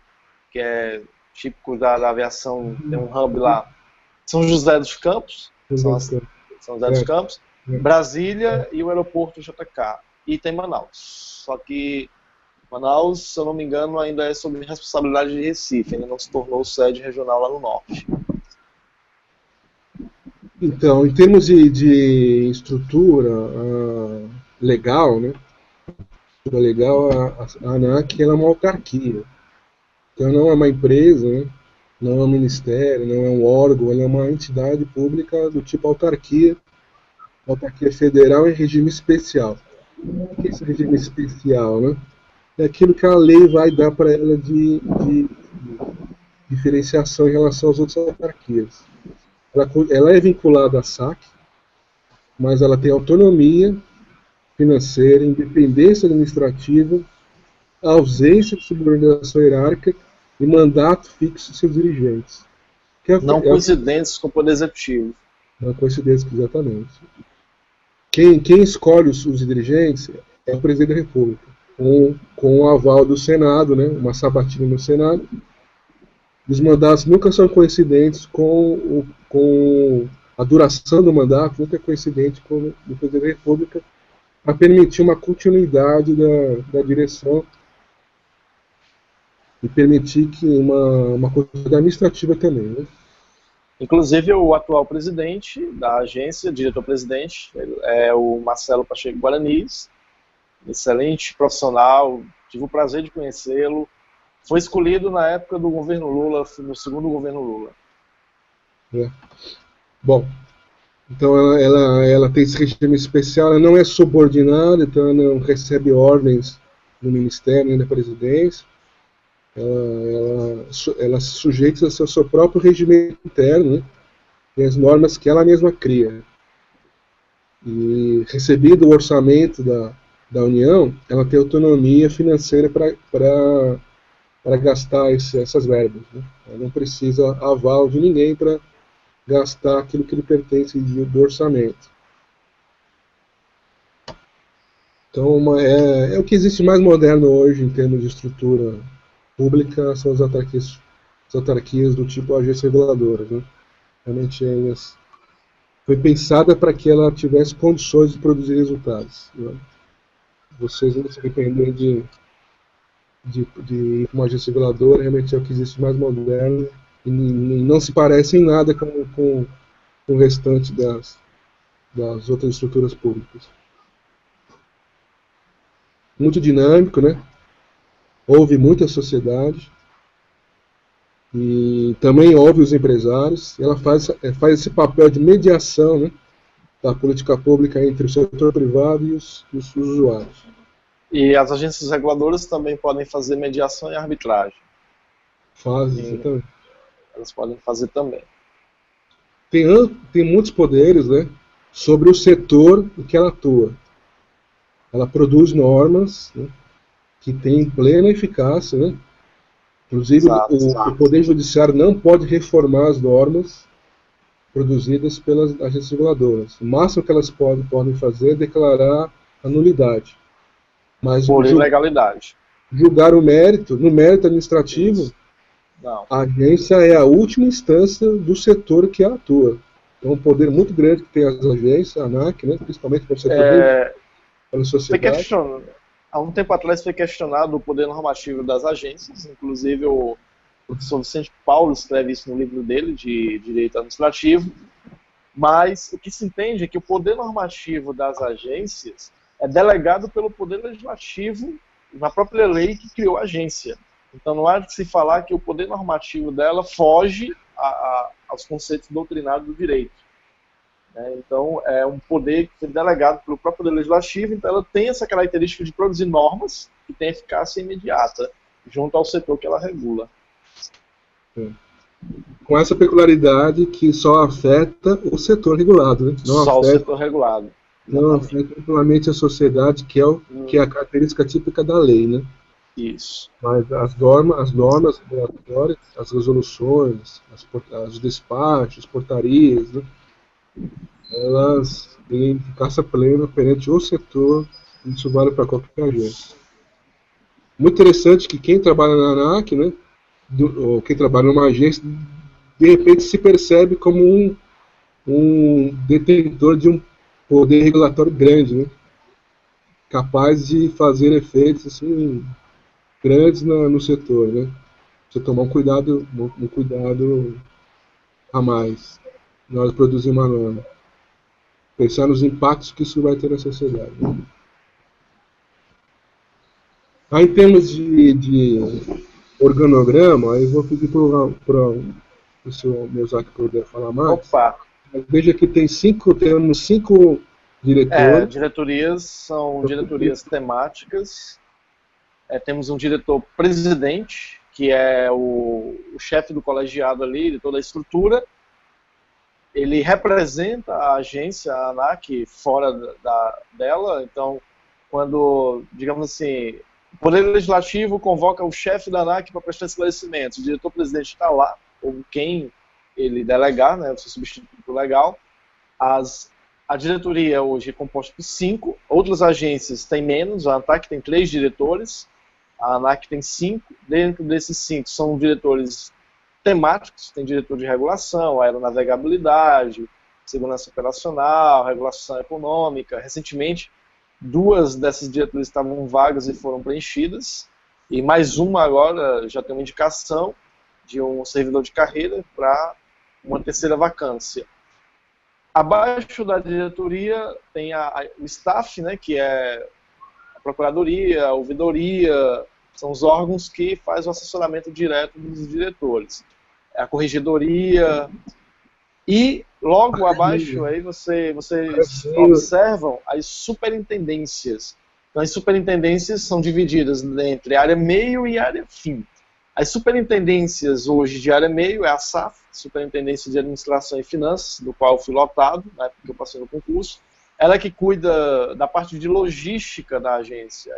que é típico da aviação, tem um hub lá, São José dos Campos, São José dos Campos, Brasília e o aeroporto JK. E tem Manaus. Só que Manaus, se eu não me engano, ainda é sob responsabilidade de Recife, ainda não se tornou sede regional lá no norte. Então, em termos de estrutura legal, né? A ANAC ela é uma autarquia. Então não é uma empresa, né? Não é um ministério, não é um órgão, ela é uma entidade pública do tipo autarquia federal em regime especial. O que é esse regime especial, né? É aquilo que a lei vai dar para ela de diferenciação em relação às outras autarquias. Ela é vinculada à SAC, mas ela tem autonomia financeira, independência administrativa, ausência de subordinação hierárquica e mandato fixo de seus dirigentes. Não coincidências com o Poder Executivo. Não coincidências, exatamente. Quem escolhe os dirigentes é o Presidente da República, com o aval do Senado, né, uma sabatina no Senado. Os mandatos nunca são coincidentes com a duração do mandato, nunca é coincidente com o do Presidente da República, para permitir uma continuidade da direção e permitir que uma coisa administrativa também, né? Inclusive, o atual presidente da agência, diretor-presidente, é o Marcelo Pacheco Guaranis, excelente profissional, tive o prazer de conhecê-lo. Foi escolhido na época do governo Lula, no segundo governo Lula. Bom, então ela tem esse regime especial, ela não é subordinada, então ela não recebe ordens do Ministério nem da Presidência. Ela sujeita ao seu próprio regime interno, né? Tem as normas que ela mesma cria. E recebido o orçamento da União, ela tem autonomia financeira para gastar essas verbas, né? Ela não precisa aval de ninguém para gastar aquilo que lhe pertence do orçamento. Então, é o que existe mais moderno hoje em termos de estrutura pública, são as autarquias do tipo agência reguladora, né? Realmente foi pensada para que ela tivesse condições de produzir resultados, né? Vocês não se arrependem de ir para uma agência reguladora, realmente é o que existe mais moderno e não se parece em nada com o restante das outras estruturas públicas. Muito dinâmico, né? Ouve muita sociedade e também ouve os empresários. Ela faz esse papel de mediação, né, da política pública entre o setor privado e os usuários. E as agências reguladoras também podem fazer mediação e arbitragem. Fazem, exatamente. Elas podem fazer também. Tem muitos poderes, né, sobre o setor em que ela atua. Ela produz normas, né, que tem plena eficácia, né? Inclusive o Poder Judiciário não pode reformar as normas produzidas pelas agências reguladoras. O máximo que elas podem fazer é declarar a nulidade. Mas por ilegalidade. Julgar no mérito administrativo, não. A agência é a última instância do setor que ela atua. Então, um poder muito grande que tem as agências, a ANAC, né, principalmente para o setor pela sociedade. Há um tempo atrás foi questionado o poder normativo das agências, inclusive o professor Vicente Paulo escreve isso no livro dele, de Direito Administrativo, mas o que se entende é que o poder normativo das agências é delegado pelo poder legislativo na própria lei que criou a agência. Então não há de se falar que o poder normativo dela foge aos conceitos doutrinários do direito. Então, é um poder que foi delegado pelo próprio Poder Legislativo, então ela tem essa característica de produzir normas que têm eficácia imediata, junto ao setor que ela regula. Com essa peculiaridade que só afeta o setor regulado, né? Só o setor regulado. Não afeta amplamente a sociedade, que é a característica típica da lei, né? Isso. Mas as normas regulatórias, as resoluções, os despachos, portarias, né? Elas têm eficácia plena perante o setor, e isso vale para qualquer agência. Muito interessante que quem trabalha na ANAC, né, ou quem trabalha numa agência, de repente se percebe como um detentor de um poder regulatório grande, né, capaz de fazer efeitos assim, grandes no setor. Né. Você tomar um cuidado a mais na hora de produzir uma norma. Pensar nos impactos que isso vai ter na sociedade. Né. Aí, em termos de organograma, aí eu vou pedir para o senhor Miyazaki poder falar mais. Opa! Mas veja que temos cinco diretores. Diretorias são diretorias temáticas. Temos um diretor-presidente, que é o chefe do colegiado ali, de toda a estrutura. Ele representa a agência, a ANAC, fora dela. Então, quando, digamos assim, o Poder Legislativo convoca o chefe da ANAC para prestar esclarecimentos, o diretor-presidente está lá, ou quem ele delegar, né, o seu substituto legal. A diretoria hoje é composta por 5, outras agências têm menos, a ANAC tem 3 diretores, a ANAC tem 5, dentro desses 5 são diretores temáticos, tem diretor de regulação, aeronavegabilidade, segurança operacional, regulação econômica. Recentemente, 2 dessas diretorias estavam vagas e foram preenchidas, e mais uma agora já tem uma indicação de um servidor de carreira para uma terceira vacância. Abaixo da diretoria tem o staff, né, que é a procuradoria, a ouvidoria, são os órgãos que fazem o assessoramento direto dos diretores. A corregedoria, e logo abaixo aí vocês observam as superintendências. Então, as superintendências são divididas entre área meio e área fim. As superintendências hoje de área meio é a SAF, Superintendência de Administração e Finanças, do qual eu fui lotado, né, porque eu passei no concurso. Ela que cuida da parte de logística da agência,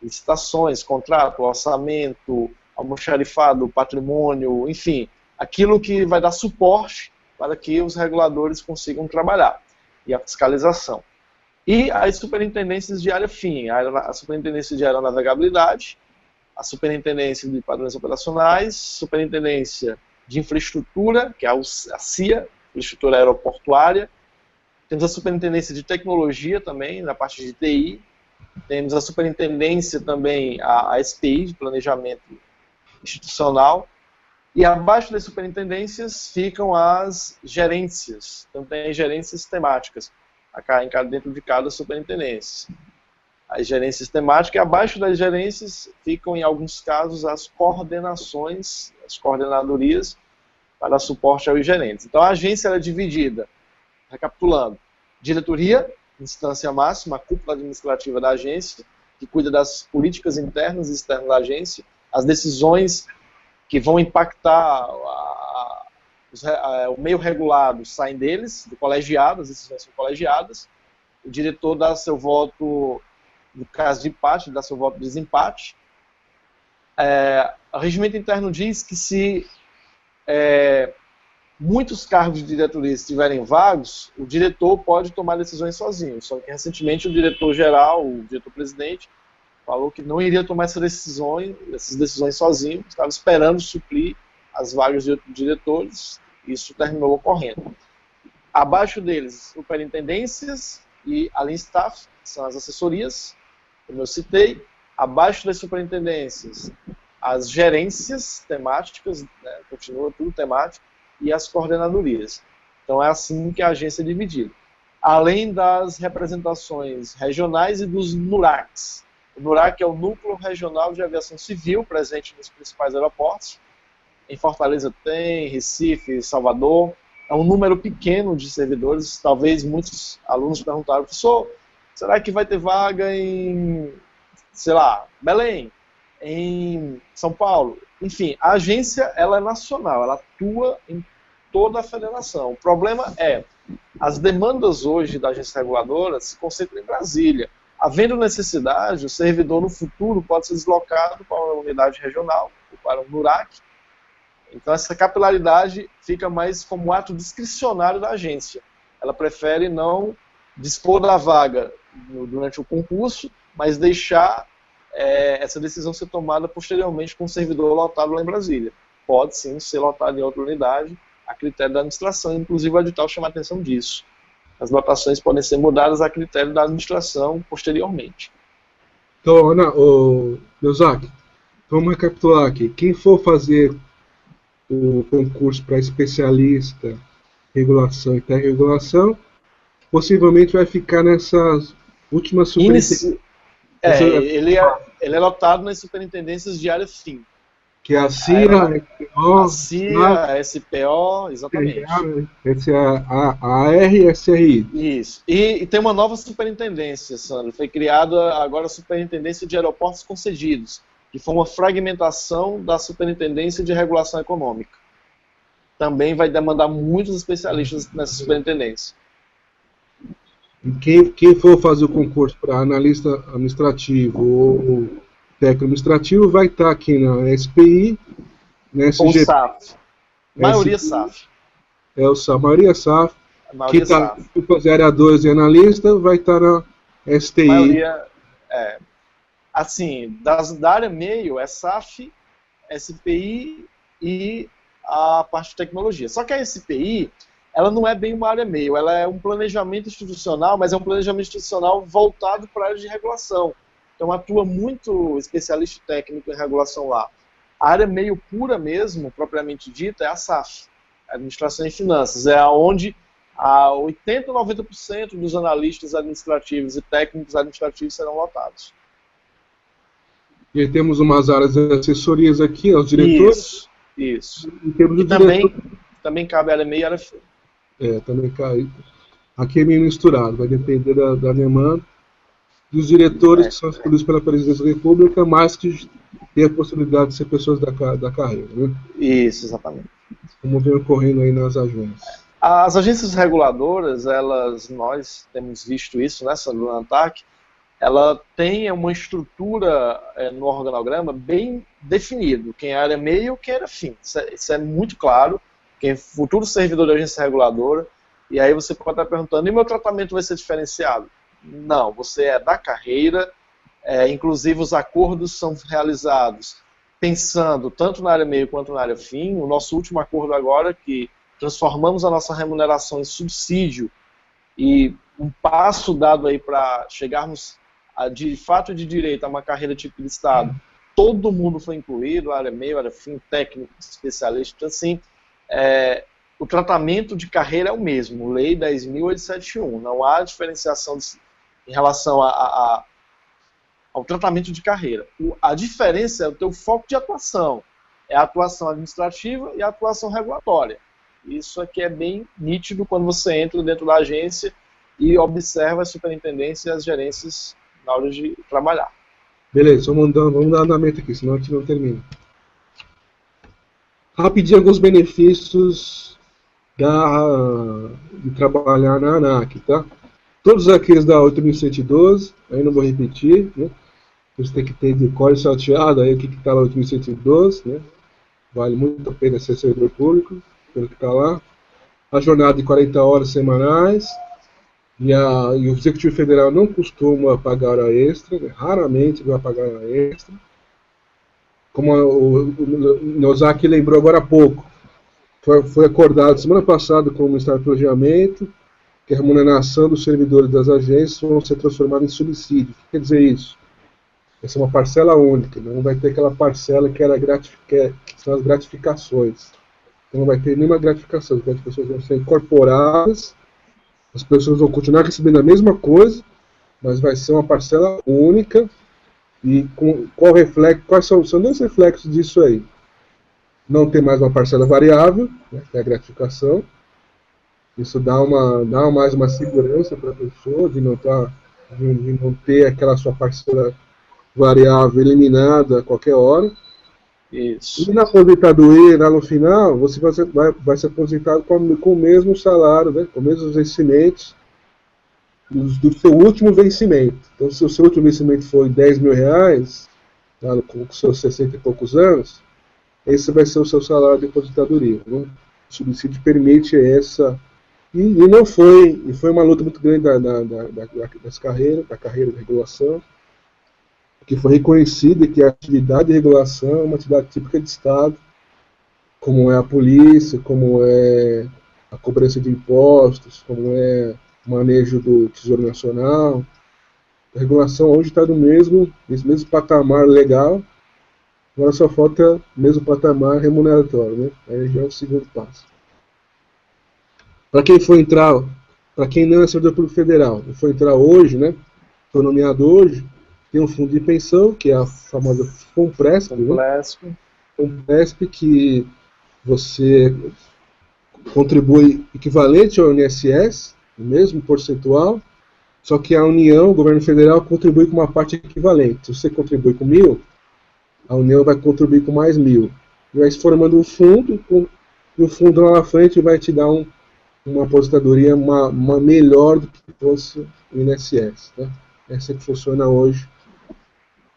licitações, contrato, orçamento, almoxarifado, patrimônio, enfim, aquilo que vai dar suporte para que os reguladores consigam trabalhar, e a fiscalização. E as superintendências de área fim, a superintendência de aeronavegabilidade, a superintendência de padrões operacionais, superintendência de infraestrutura, que é a CIA, infraestrutura aeroportuária. Temos a superintendência de tecnologia também, na parte de TI. Temos a superintendência também, a SPI, de planejamento institucional. E abaixo das superintendências ficam as gerências, também gerências temáticas, dentro de cada superintendência. As gerências temáticas, e abaixo das gerências ficam, em alguns casos, as coordenações, as coordenadorias para suporte aos gerentes. Então, a agência é dividida, recapitulando, diretoria, instância máxima, a cúpula administrativa da agência, que cuida das políticas internas e externas da agência, as decisões que vão impactar o meio regulado saem deles, do colegiado, as decisões são colegiadas, o diretor dá seu voto, no caso de empate, dá seu voto de desempate. O regimento interno diz que se muitos cargos de diretoria estiverem vagos, o diretor pode tomar decisões sozinho, só que recentemente o diretor-geral, o diretor-presidente, falou que não iria tomar essas decisões sozinho, estava esperando suprir as vagas de diretores, e isso terminou ocorrendo. Abaixo deles, superintendências e além staff, que são as assessorias, como eu citei. Abaixo das superintendências, as gerências temáticas, né, continua tudo temático, e as coordenadorias. Então é assim que a agência é dividida. Além das representações regionais e dos NURACs. O NURAC é o Núcleo Regional de Aviação Civil, presente nos principais aeroportos. Em Fortaleza tem, Recife, Salvador. É um número pequeno de servidores. Talvez muitos alunos perguntaram, professor, será que vai ter vaga em, sei lá, Belém, em São Paulo? Enfim, a agência ela é nacional, ela atua em toda a federação. O problema é, As demandas hoje da agência reguladora se concentram em Brasília. Havendo necessidade, o servidor no futuro pode ser deslocado para uma unidade regional, ou para um NURAC. Então essa capilaridade fica mais como ato discricionário da agência. Ela prefere não dispor da vaga durante o concurso, mas deixar essa decisão ser tomada posteriormente com o servidor lotado lá em Brasília. Pode sim ser lotado em outra unidade, a critério da administração, inclusive o edital chama a atenção disso. As lotações podem ser mudadas a critério da administração posteriormente. Então, Ana, Leozac, vamos recapitular aqui. Quem for fazer o concurso para especialista, regulação e tech-regulação, possivelmente vai ficar nessas últimas superintendências. Ele é lotado nas superintendências de área fim. Que é a CIA, a CIA, a SPO, exatamente. A AR e a SRI. Isso. E tem uma nova superintendência, Sandro. Foi criada agora a Superintendência de Aeroportos Concedidos, que foi uma fragmentação da Superintendência de Regulação Econômica. Também vai demandar muitos especialistas nessa superintendência. Quem for fazer o concurso para analista administrativo ou técnico administrativo vai estar aqui na SPI, na SG... Ou SAF. Maioria SAF. A maioria SAF. Quem está fazer área 2 e analista vai estar na STI. Maioria, assim, da área meio é SAF, SPI e a parte de tecnologia. Só que a SPI, ela não é bem uma área meio, ela é um planejamento institucional, mas é um planejamento institucional voltado para a área de regulação. Então atua muito especialista técnico em regulação lá. A área meio pura mesmo, propriamente dita, é a SAF, Administração e Finanças. É onde 80% a 90% dos analistas administrativos e técnicos administrativos serão lotados. E aí temos umas áreas de assessorias aqui, aos diretores. Isso. Em termos de também cabe a área meio e a área fim. Também cai. Aqui é meio misturado, vai depender da demanda. Dos diretores que são escolhidos pela Presidência da República, mas que tem a possibilidade de ser pessoas da carreira. Né? Isso, exatamente. Como vem ocorrendo aí nas agências. As agências reguladoras, nós temos visto isso, né, Sandro, na ANTAC, ela tem uma estrutura no organograma bem definido. Quem é área meio, quem é área fim. Isso é muito claro. Quem é futuro servidor da agência reguladora. E aí você pode estar perguntando, e meu tratamento vai ser diferenciado? Não, você é da carreira, inclusive os acordos são realizados pensando tanto na área meio quanto na área fim. O nosso último acordo agora, que transformamos a nossa remuneração em subsídio, e um passo dado aí para chegarmos de fato de direito a uma carreira tipo de Estado, todo mundo foi incluído, área meio, área fim, técnico, especialista, então assim, o tratamento de carreira é o mesmo, Lei 10.871, não há diferenciação em relação ao tratamento de carreira. A diferença é o teu foco de atuação, é a atuação administrativa e a atuação regulatória. Isso aqui é bem nítido quando você entra dentro da agência e observa a superintendência e as gerências na hora de trabalhar. Beleza, vamos dar andamento aqui, senão a gente não termina. Rapidinho alguns benefícios de trabalhar na ANAC, tá? Todos aqueles da 8.112, aí não vou repetir, né? Você tem que ter de cor salteado aí o que está lá 8.112, né? Vale muito a pena ser servidor público, pelo que está lá. A jornada de 40 horas semanais. E o Executivo Federal não costuma pagar hora extra, né? Raramente vai pagar hora extra. Como o Leozac lembrou agora há pouco, foi acordado semana passada com o Ministério do Planejamento que a remuneração dos servidores das agências vão ser transformada em subsídio. O que quer dizer isso? Vai ser uma parcela única, não vai ter aquela parcela que são as gratificações. Então não vai ter nenhuma gratificação, as gratificações vão ser incorporadas, as pessoas vão continuar recebendo a mesma coisa, mas vai ser uma parcela única. E quais são dois reflexos disso aí? Não ter mais uma parcela variável, né, que é a gratificação. Isso dá mais uma segurança para a pessoa de não ter aquela sua parcela variável eliminada a qualquer hora. Isso. E na aposentadoria, lá no final, você vai ser aposentado com o mesmo salário, né, com os mesmos vencimentos do seu último vencimento. Então, se o seu último vencimento foi R$ 10.000, lá com os seus 60 e poucos anos, esse vai ser o seu salário de aposentadoria. Né? O subsídio permite essa. E foi uma luta muito grande da carreira de regulação, que foi reconhecida que a atividade de regulação é uma atividade típica de Estado, como é a polícia, como é a cobrança de impostos, como é o manejo do Tesouro Nacional. A regulação hoje está no mesmo patamar legal, agora só falta o mesmo patamar remuneratório, né? Aí já é o segundo passo. Para quem for entrar, para quem não é servidor público federal, e for entrar hoje, né? Foi nomeado hoje, tem um fundo de pensão, que é a famosa FUNPRESP, né? FUNPRESP, que você contribui equivalente ao INSS, o mesmo percentual, só que a União, o governo federal, contribui com uma parte equivalente. Se você contribui com 1.000, a União vai contribuir com mais 1.000. E vai se formando um fundo, e o fundo lá na frente vai te dar uma aposentadoria melhor do que fosse o INSS. Tá? Essa que funciona hoje,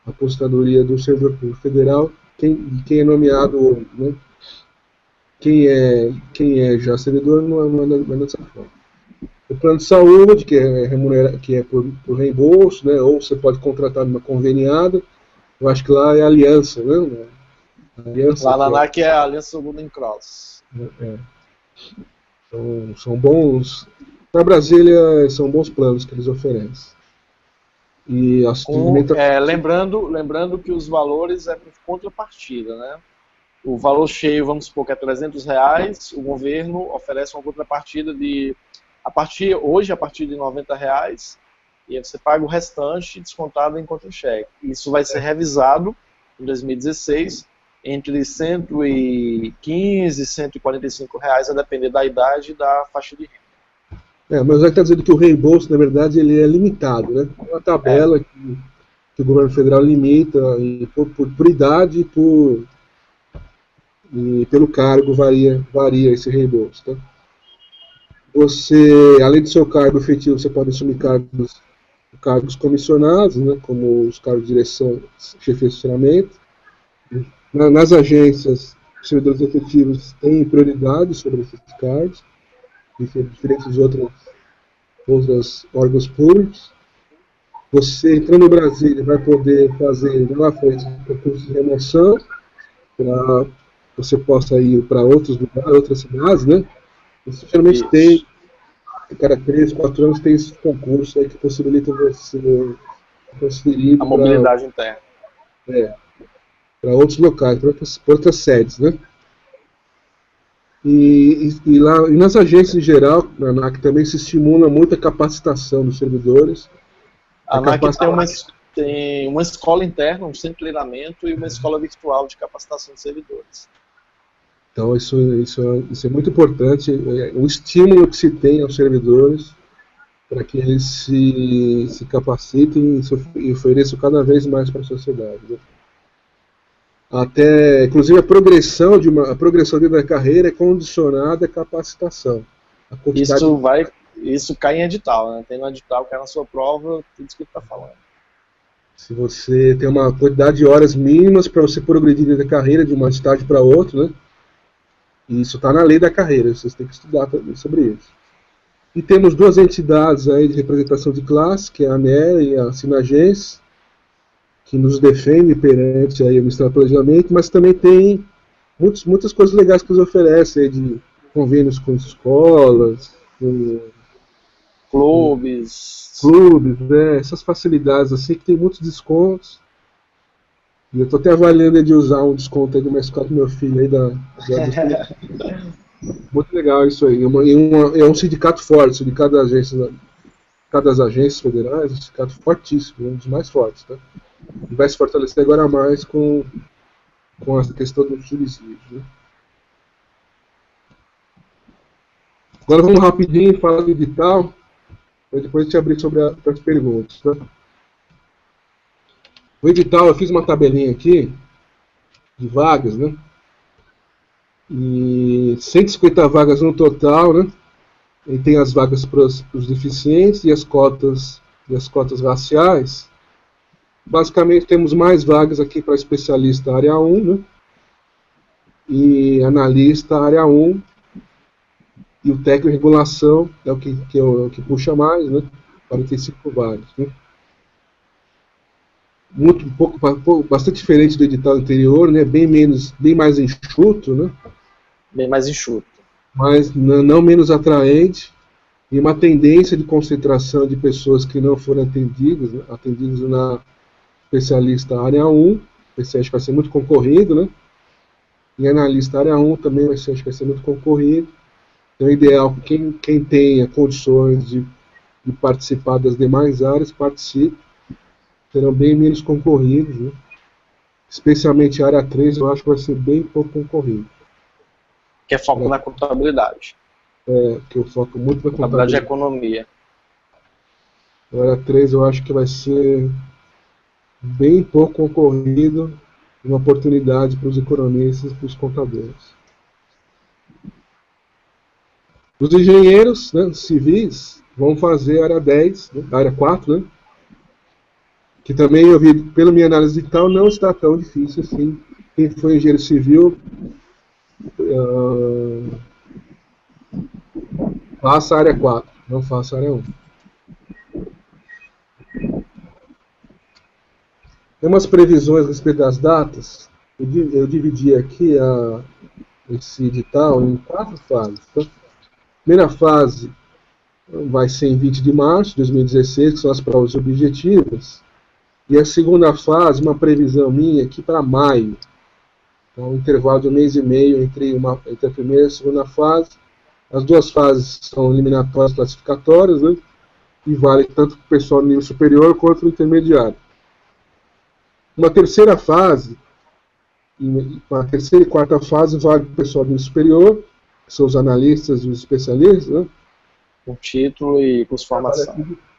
a aposentadoria do servidor público federal, quem é nomeado, né? Quem é já servidor não é dessa forma. O plano de saúde, que é por reembolso, né? Ou você pode contratar numa conveniada. Eu acho que lá é a aliança, né? Lá na ANAC é a Aliança Golden Cross. Então, são bons. Na Brasília, são bons planos que eles oferecem. E lembrando que os valores é por contrapartida, né? O valor cheio, vamos supor que é R$300, o governo oferece uma contrapartida a partir de R$90, e aí você paga o restante descontado em contra-cheque. Isso vai ser revisado em 2016 entre R$115 e R$145, a depender da idade e da faixa de renda. Mas já está dizendo que o reembolso, na verdade, ele é limitado, né? É uma tabela que o governo federal limita por idade e pelo cargo varia esse reembolso. Tá? Você, além do seu cargo efetivo, você pode assumir cargos comissionados, né, como os cargos de direção, chefia de funcionamento. Nas agências, os servidores efetivos têm prioridade sobre esses cargos, diferentes dos outros órgãos públicos. Você, entrando no Brasil, vai poder fazer lá na frente um concurso de remoção, para você possa ir para outros lugares, outras cidades, né? Você geralmente tem, cada 3, 4 anos tem esse concurso aí que possibilita você transferir a mobilidade interna. Para outros locais, para outras sedes, né? E nas agências em geral, na ANAC também se estimula muito a capacitação dos servidores. A ANAC tem uma escola interna, um centro de treinamento e uma escola virtual de capacitação de servidores. Então isso é muito importante, o estímulo que se tem aos servidores para que eles se capacitem e ofereçam cada vez mais para a sociedade. Né? Inclusive a progressão dentro da carreira é condicionada à capacitação. Isso cai em edital, né? Tem no edital que é na sua prova, tudo isso que está falando. Se você tem uma quantidade de horas mínimas para você progredir dentro da carreira de uma estágio para outro, né? E isso está na lei da carreira, vocês têm que estudar também sobre isso. E temos duas entidades aí de representação de classe, que é a ANER e a Sinagens, que nos defendem perante aí o Ministério do Planejamento, mas também tem muitas coisas legais que nos oferecem, aí, de convênios com escolas, com clubes, essas facilidades assim, que tem muitos descontos. E eu estou até avaliando de usar um desconto aí de uma escola do meu filho aí Muito legal isso aí. É um sindicato forte, sindicato das agências federais, um sindicato fortíssimo, um dos mais fortes, tá? E vai se fortalecer agora mais com essa questão do subsídio. Né? Agora vamos rapidinho falar do edital, para depois a gente abrir sobre as perguntas. Tá? O edital, eu fiz uma tabelinha aqui de vagas, né? E 150 vagas no total, né? E tem as vagas para os deficientes e as cotas raciais. Basicamente temos mais vagas aqui para especialista área 1, né? E analista área 1, e o técnico de regulação é o que puxa mais, né? 45 vagas, né? Bastante diferente do edital anterior, né? Bem mais enxuto, né? Bem mais enxuto. Mas não menos atraente, e uma tendência de concentração de pessoas que não foram atendidas, né? Atendidas na especialista área 1, esse acho que vai ser muito concorrido, né? E analista área 1 também acho que vai ser muito concorrido. Então é ideal que quem tenha condições de participar das demais áreas, participe. Serão bem menos concorridos, né? Especialmente a área 3, eu acho que vai ser bem pouco concorrido. Que é foco na contabilidade. Que eu foco muito na contabilidade e economia. A área 3 eu acho que vai ser bem pouco concorrido, uma oportunidade para os economistas e para os contadores. Os engenheiros, né, civis vão fazer a área 10, né, a área 4, né, que também eu vi, pela minha análise de tal, não está tão difícil assim. Quem foi engenheiro civil, faça a área 4, não faça a área 1. Tem umas previsões a respeito das datas. Eu dividi aqui esse edital em 4 fases. Tá? A primeira fase vai ser em 20 de março de 2016, que são as provas objetivas. E a segunda fase, uma previsão minha aqui para maio. Então, um intervalo de 1 mês e meio entre a primeira e a segunda fase. As 2 fases são eliminatórias classificatórias, né? E vale tanto para o pessoal do nível superior quanto para o intermediário. Uma terceira fase, a terceira e quarta fase, vale para o pessoal do nível superior, que são os analistas e os especialistas, né? Com título e curso de formação.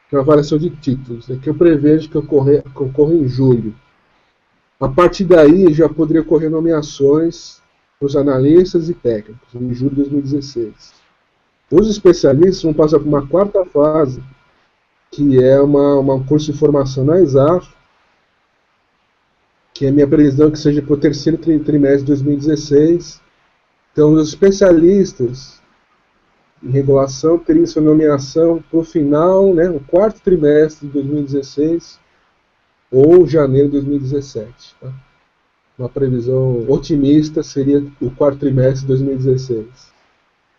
Que é uma avaliação de títulos, né? Que eu prevejo que ocorra em julho. A partir daí, já poderia ocorrer nomeações para os analistas e técnicos, em julho de 2016. Os especialistas vão passar por uma quarta fase, que é um curso de formação na ESAF, que é a minha previsão que seja para o terceiro trimestre de 2016. Então, os especialistas em regulação teriam sua nomeação para o final, né, o quarto trimestre de 2016 ou janeiro de 2017. Tá? Uma previsão otimista seria o quarto trimestre de 2016,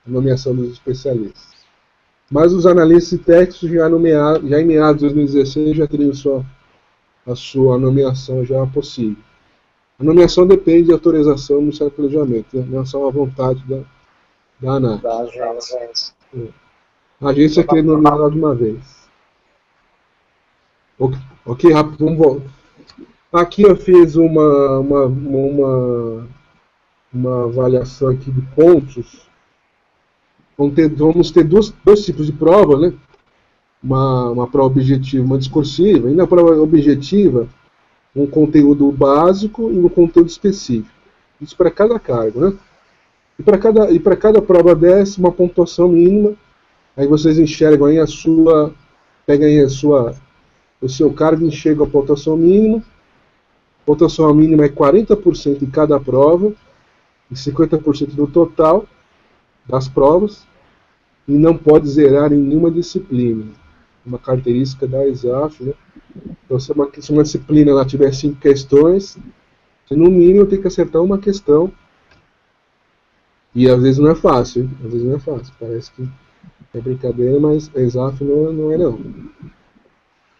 a nomeação dos especialistas. Mas os analistas e técnicos já em meados de 2016 já teriam a sua nomeação já possível. A nomeação depende de autorização do Ministério do Planejamento, né? Não é só a vontade da ANAC. A agência quer nomear ela de uma vez. Ok, rápido, vamos voltar. Aqui eu fiz uma avaliação aqui de pontos. Vamos ter dois tipos de prova, né? Uma prova objetiva e uma discursiva. E na prova objetiva, um conteúdo básico e um conteúdo específico. Isso para cada cargo, né? E para cada prova dessa, uma pontuação mínima. Aí vocês enxergam aí pegam aí o seu cargo e enxergam a pontuação mínima. A pontuação mínima é 40% em cada prova e 50% do total das provas. E não pode zerar em nenhuma disciplina. Uma característica da ESAF, né? Então, se uma disciplina ela tiver 5 questões, você no mínimo tem que acertar uma questão. E às vezes não é fácil, hein? Às vezes não é fácil. Parece que é brincadeira, mas a ESAF não é não.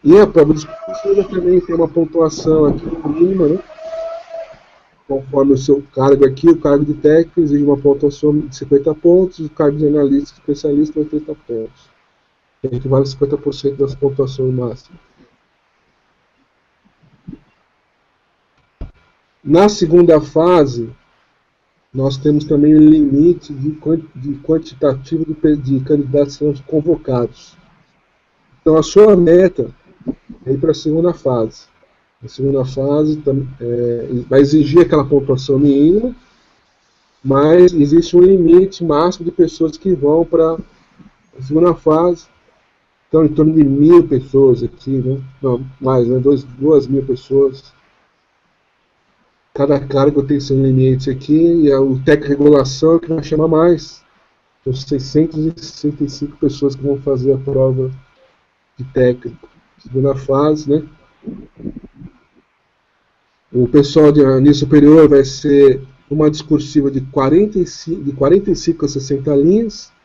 E a prova discursiva também tem uma pontuação aqui mínima, né? Conforme o seu cargo aqui, o cargo de técnico exige uma pontuação de 50 pontos, o cargo de analista especialista 80 pontos. Que equivale a 50% das pontuações máximas. Na segunda fase, nós temos também o limite de quantitativo de candidatos convocados. Então, a sua meta é ir para a segunda fase. A segunda fase vai exigir aquela pontuação mínima, mas existe um limite máximo de pessoas que vão para a segunda fase. Então, em torno de 1.000 pessoas aqui, né? Não, mais, né? 2.000 pessoas. Cada cargo tem seu limite aqui, e o técnico de regulação é que vai chamar mais. São 665 pessoas que vão fazer a prova de técnico. Segunda fase, né? O pessoal de nível superior vai ser uma discursiva de 45 a 60 linhas,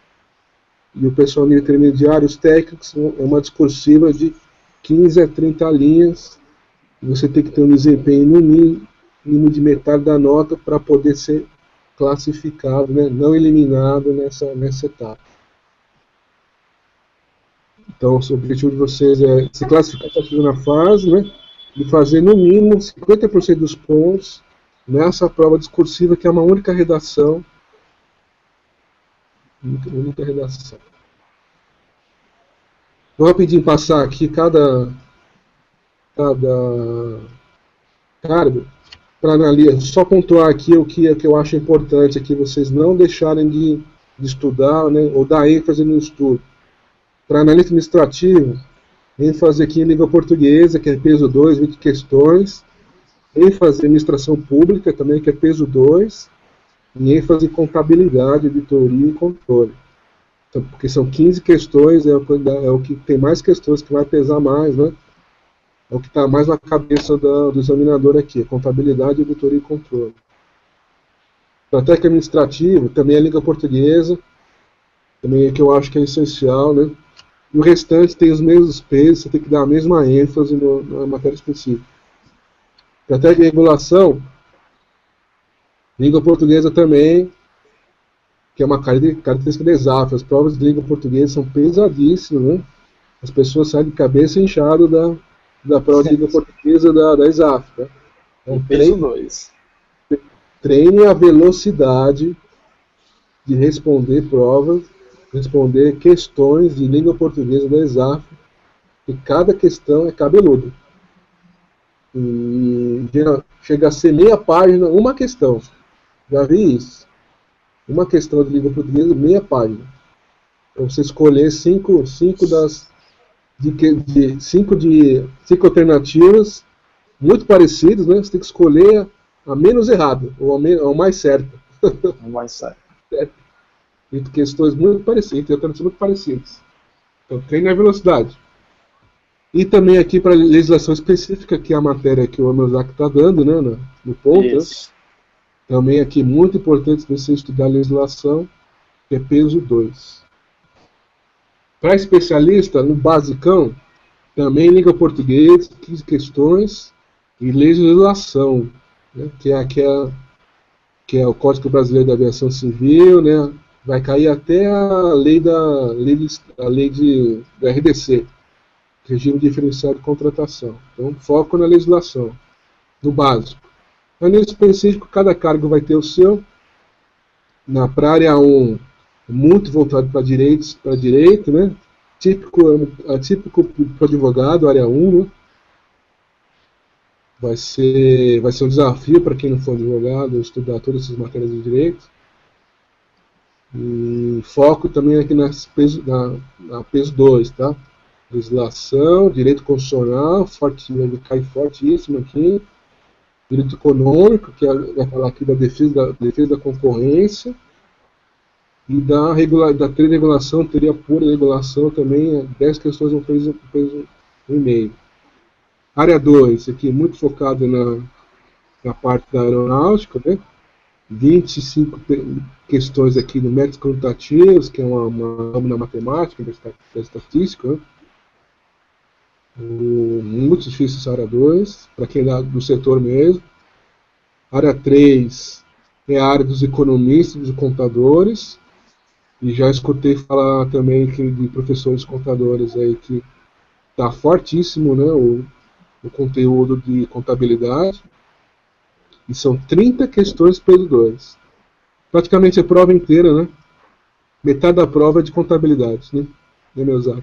e o pessoal nível intermediário, os técnicos, é uma discursiva de 15 a 30 linhas. Você tem que ter um desempenho no mínimo de metade da nota para poder ser classificado, né, não eliminado nessa etapa. Então, o objetivo de vocês é se classificar para a segunda fase, né, e fazer no mínimo 50% dos pontos nessa prova discursiva, que é uma única redação. Única redação. Vou rapidinho passar aqui cada cargo para analisar, só pontuar aqui o que eu acho importante aqui, vocês não deixarem de estudar, né, ou dar ênfase no estudo. Para analista administrativo, ênfase aqui em língua portuguesa, que é peso 2, 20 questões, ênfase em administração pública também, que é peso 2, e ênfase em contabilidade, auditoria e controle. Então, porque são 15 questões, é o que tem mais questões, que vai pesar mais, né? É o que está mais na cabeça do examinador aqui, contabilidade, auditoria e controle. Estratégia administrativa, também a língua portuguesa, também é que eu acho que é essencial, né? E o restante tem os mesmos pesos, você tem que dar a mesma ênfase na matéria específica. Estratégia de regulação, língua portuguesa também, que é uma característica da ESAF. As provas de língua portuguesa são pesadíssimas, né? As pessoas saem de cabeça inchada da prova de língua portuguesa da ESAF. Tá? Então, treine a velocidade de responder provas, responder questões de língua portuguesa da ESAF, e cada questão é cabeluda. E chega a ser meia página, uma questão. Já vi isso. Uma questão de língua portuguesa, meia página. Para você escolher cinco alternativas muito parecidas, né? Você tem que escolher a menos errada, ou a mais certa. A mais certa. E questões muito parecidas, alternativas muito parecidas. Então, treine a velocidade. E também aqui para legislação específica, que é a matéria que o Amazak está dando, né, no ponto. Isso. Né? Também aqui muito importante você estudar a legislação, que é peso 2. Para especialista, no basicão, também língua portuguesa, 15 questões, e legislação, né, que é o Código Brasileiro da Aviação Civil, né, vai cair até a lei da RDC, Regime Diferenciado de Contratação. Então, foco na legislação, no básico. Mas nesse específico, cada cargo vai ter o seu. Para a área 1, muito voltado para direito, né? Típico para advogado, área 1, né? Vai ser um desafio para quem não for advogado estudar todas essas matérias de direito. E foco também aqui na peso 2, tá? Legislação, direito constitucional, cai fortíssimo aqui. Direito econômico, que vai falar aqui da defesa da concorrência, e da regulação, teoria pura regulação também, 10 questões, um peso e meio. Área 2, aqui muito focado na parte da aeronáutica, né? 25 questões aqui no métodos quantitativos, que é uma ramo na matemática, da estatística, né? Muito difícil essa área 2, para quem é do setor mesmo. Área 3 é a área dos economistas, dos contadores, e já escutei falar também de professores contadores aí que está fortíssimo, né, o conteúdo de contabilidade, e são 30 questões peso 2. Praticamente a prova inteira, né? Metade da prova é de contabilidade, né, Amazak?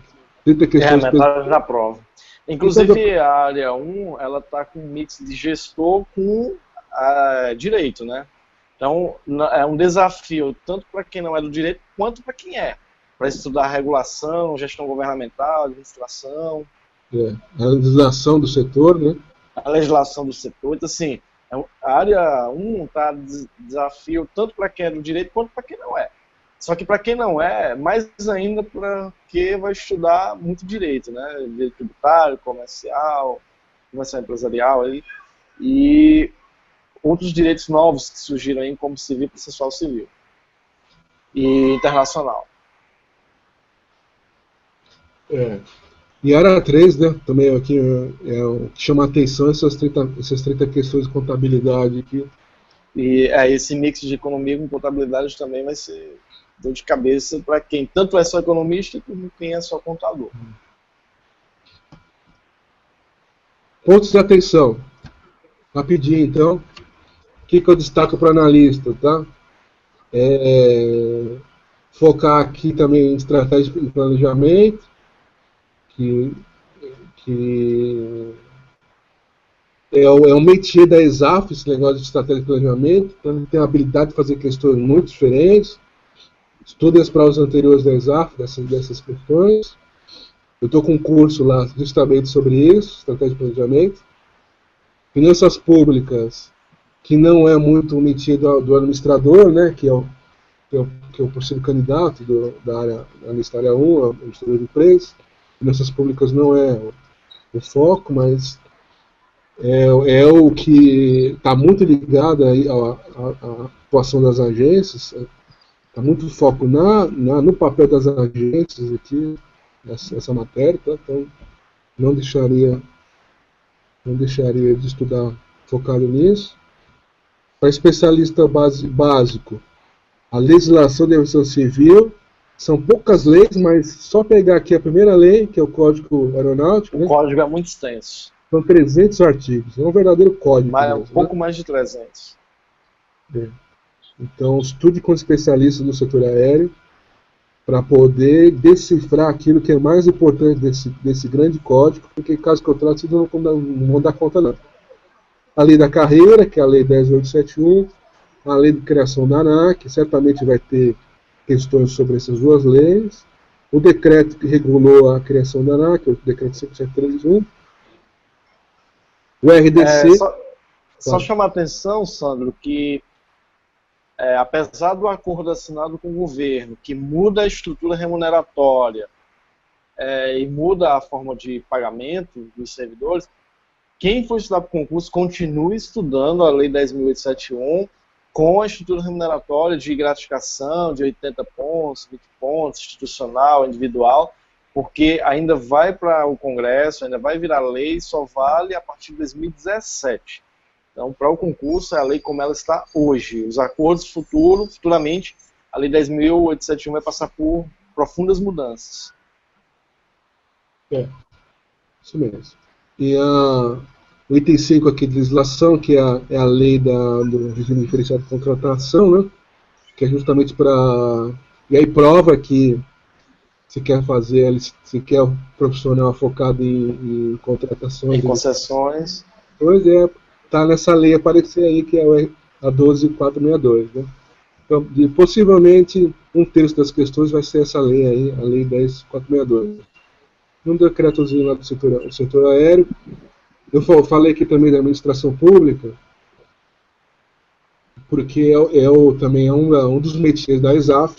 30 questões. Metade da prova. Inclusive, a área 1, ela está com um mix de gestor com direito, né? Então, é um desafio tanto para quem não é do direito, quanto para quem é. Para estudar regulação, gestão governamental, administração. A legislação do setor, né? A legislação do setor. Então, assim, a área 1 está desafio tanto para quem é do direito, quanto para quem não é. Só que para quem não é, mais ainda porque vai estudar muito direito, né? Direito tributário, comercial empresarial aí, e outros direitos novos que surgiram aí, como civil e processual civil e internacional. E área 3, né? Também aqui o que chama a atenção essas 30 questões de contabilidade aqui. E esse mix de economia com contabilidade também vai ser dor de cabeça para quem tanto é só economista como quem é só contador. Pontos de atenção. Rapidinho, então. O que eu destaco para analista, tá? Focar aqui também em estratégia e planejamento, que é o métier da ESAF, esse negócio de estratégia e planejamento. Então, ele tem a habilidade de fazer questões muito diferentes. Estudem as provas anteriores da ESAF, dessas questões. Eu estou com um curso lá justamente sobre isso, estratégia de planejamento. Finanças públicas, que não é muito o métier do administrador, né, que eu por ser candidato da área, analista área 1, administrador de empresas. Finanças públicas não é o foco, mas é o que está muito ligado aí à atuação das agências. Está muito foco no papel das agências aqui, essa matéria, tá? Então não deixaria de estudar focado nisso. Para especialista básico, a legislação da aviação civil, são poucas leis, mas só pegar aqui a primeira lei, que é o Código Aeronáutico. O código é muito extenso. São 300 artigos, é um verdadeiro código. Mas mesmo, pouco mais de 300. Então, estude com especialistas do setor aéreo para poder decifrar aquilo que é mais importante desse grande código, porque caso contrário, vocês não vão dar conta não. A lei da carreira, que é a lei 10.871, a lei de criação da ANAC, certamente vai ter questões sobre essas duas leis, o decreto que regulou a criação da ANAC, o decreto 5731, o RDC... Só chamar a atenção, Sandro, que apesar do acordo assinado com o governo, que muda a estrutura remuneratória e muda a forma de pagamento dos servidores, quem for estudar para o concurso continue estudando a Lei 10.871 com a estrutura remuneratória de gratificação de 80 pontos, 20 pontos, institucional, individual, porque ainda vai para o Congresso, ainda vai virar lei, só vale a partir de 2017. Então, para o concurso, é a lei como ela está hoje. Os acordos futuramente, a Lei 10.871 vai passar por profundas mudanças. Isso mesmo. E o item 5 aqui de legislação, que é a lei do regime diferenciado de contratação, né? Que é justamente para... E aí prova que se quer se quer um profissional focado em contratações... Em concessões. Pois está nessa lei aparecer aí, que é a 12.462, né? Então, possivelmente, um terço das questões vai ser essa lei aí, a lei 10.462. Um decretozinho lá do setor aéreo. Eu falei aqui também da administração pública, porque também é um dos métiers da ESAF.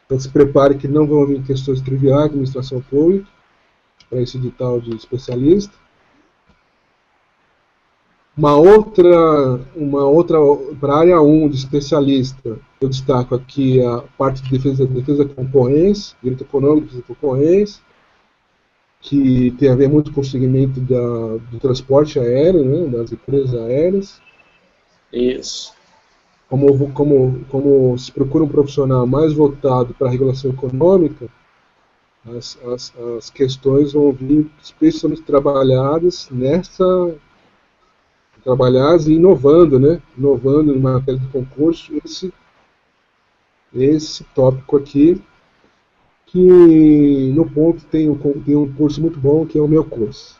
Então se prepare que não vão vir questões triviais de administração pública, para esse edital de especialista. Uma outra para a área 1 de especialista, eu destaco aqui a parte de defesa da concorrência, direito econômico, defesa da concorrência, que tem a ver muito com o segmento do transporte aéreo, né, das empresas aéreas. Isso. Como se procura um profissional mais voltado para a regulação econômica, as questões vão vir especialmente trabalhadas e inovando, né? Inovando em matéria de concurso, esse tópico aqui. que no ponto tem um curso muito bom, que é o meu curso.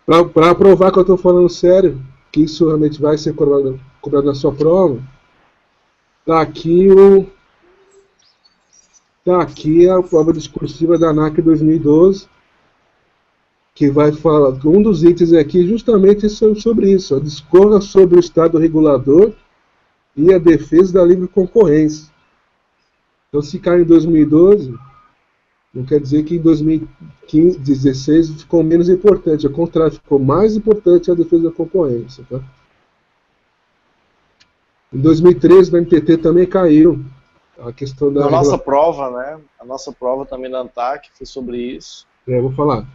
Para provar que eu estou falando sério, que isso realmente vai ser cobrado na sua prova, tá aqui a prova discursiva da ANAC 2012, que vai falar, um dos itens aqui justamente sobre isso, discorra sobre o Estado regulador e a defesa da livre concorrência. Então, se cai em 2012, não quer dizer que em 2015, 2016 ficou menos importante, ao contrário, ficou mais importante a defesa da concorrência. Tá? Em 2013, na NTT também caiu a questão da... Na nossa prova, né? A nossa prova também na ANTAC foi sobre isso. Vou falar.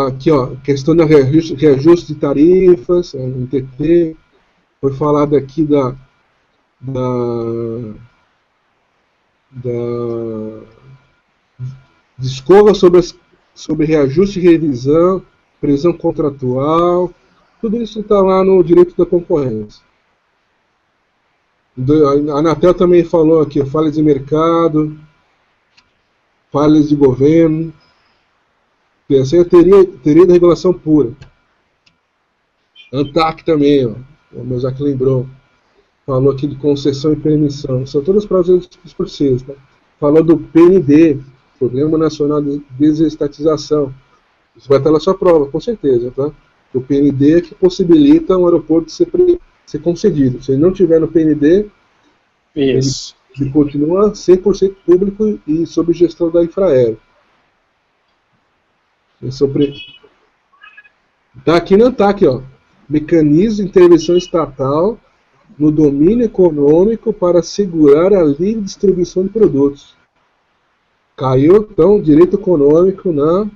Aqui, ó, questão da reajuste de tarifas, a NTT, foi falado aqui da discorra sobre reajuste e revisão, prisão contratual, tudo isso está lá no direito da concorrência. A Anatel também falou aqui, falhas de mercado, falhas de governo, essa é a teoria da regulação pura. ANTAC também, ó, o meu Zac lembrou, falou aqui de concessão e permissão, são todas provas discursivas, tá? Falou do PND, Programa Nacional de Desestatização, isso vai estar na sua prova, com certeza, tá? O PND é que possibilita um aeroporto ser concedido. Se ele não tiver no PND, isso. Ele continua 100% público e sob gestão da Infraero. Tá aqui na ANTAC, ó. Mecanismo de intervenção estatal no domínio econômico para assegurar a livre distribuição de produtos. Caiu, então, direito econômico na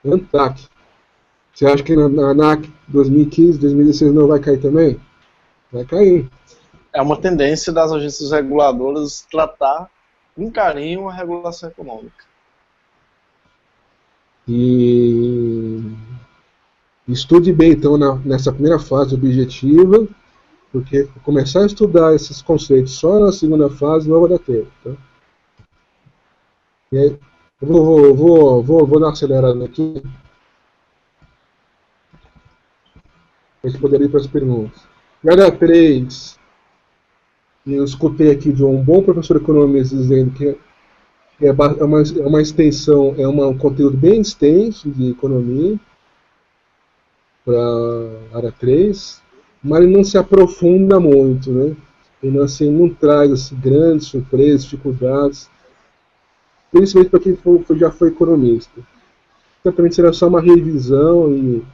ANTAC. Você acha que na ANAC 2015, 2016 não vai cair também? Vai cair. É uma tendência das agências reguladoras tratar com carinho a regulação econômica. E estude bem, então, nessa primeira fase objetiva, porque começar a estudar esses conceitos só na segunda fase não vai dar tempo. Tá? E aí, eu vou dar uma acelerada aqui. A gente poderia ir para as perguntas. Guarda 3. Eu escutei aqui de um bom professor economista dizendo que é uma extensão, um conteúdo bem extenso de economia para a área 3, mas ele não se aprofunda muito, né? Ele assim, não traz assim, grandes surpresas, dificuldades, principalmente para quem já foi economista. Certamente será só uma revisão e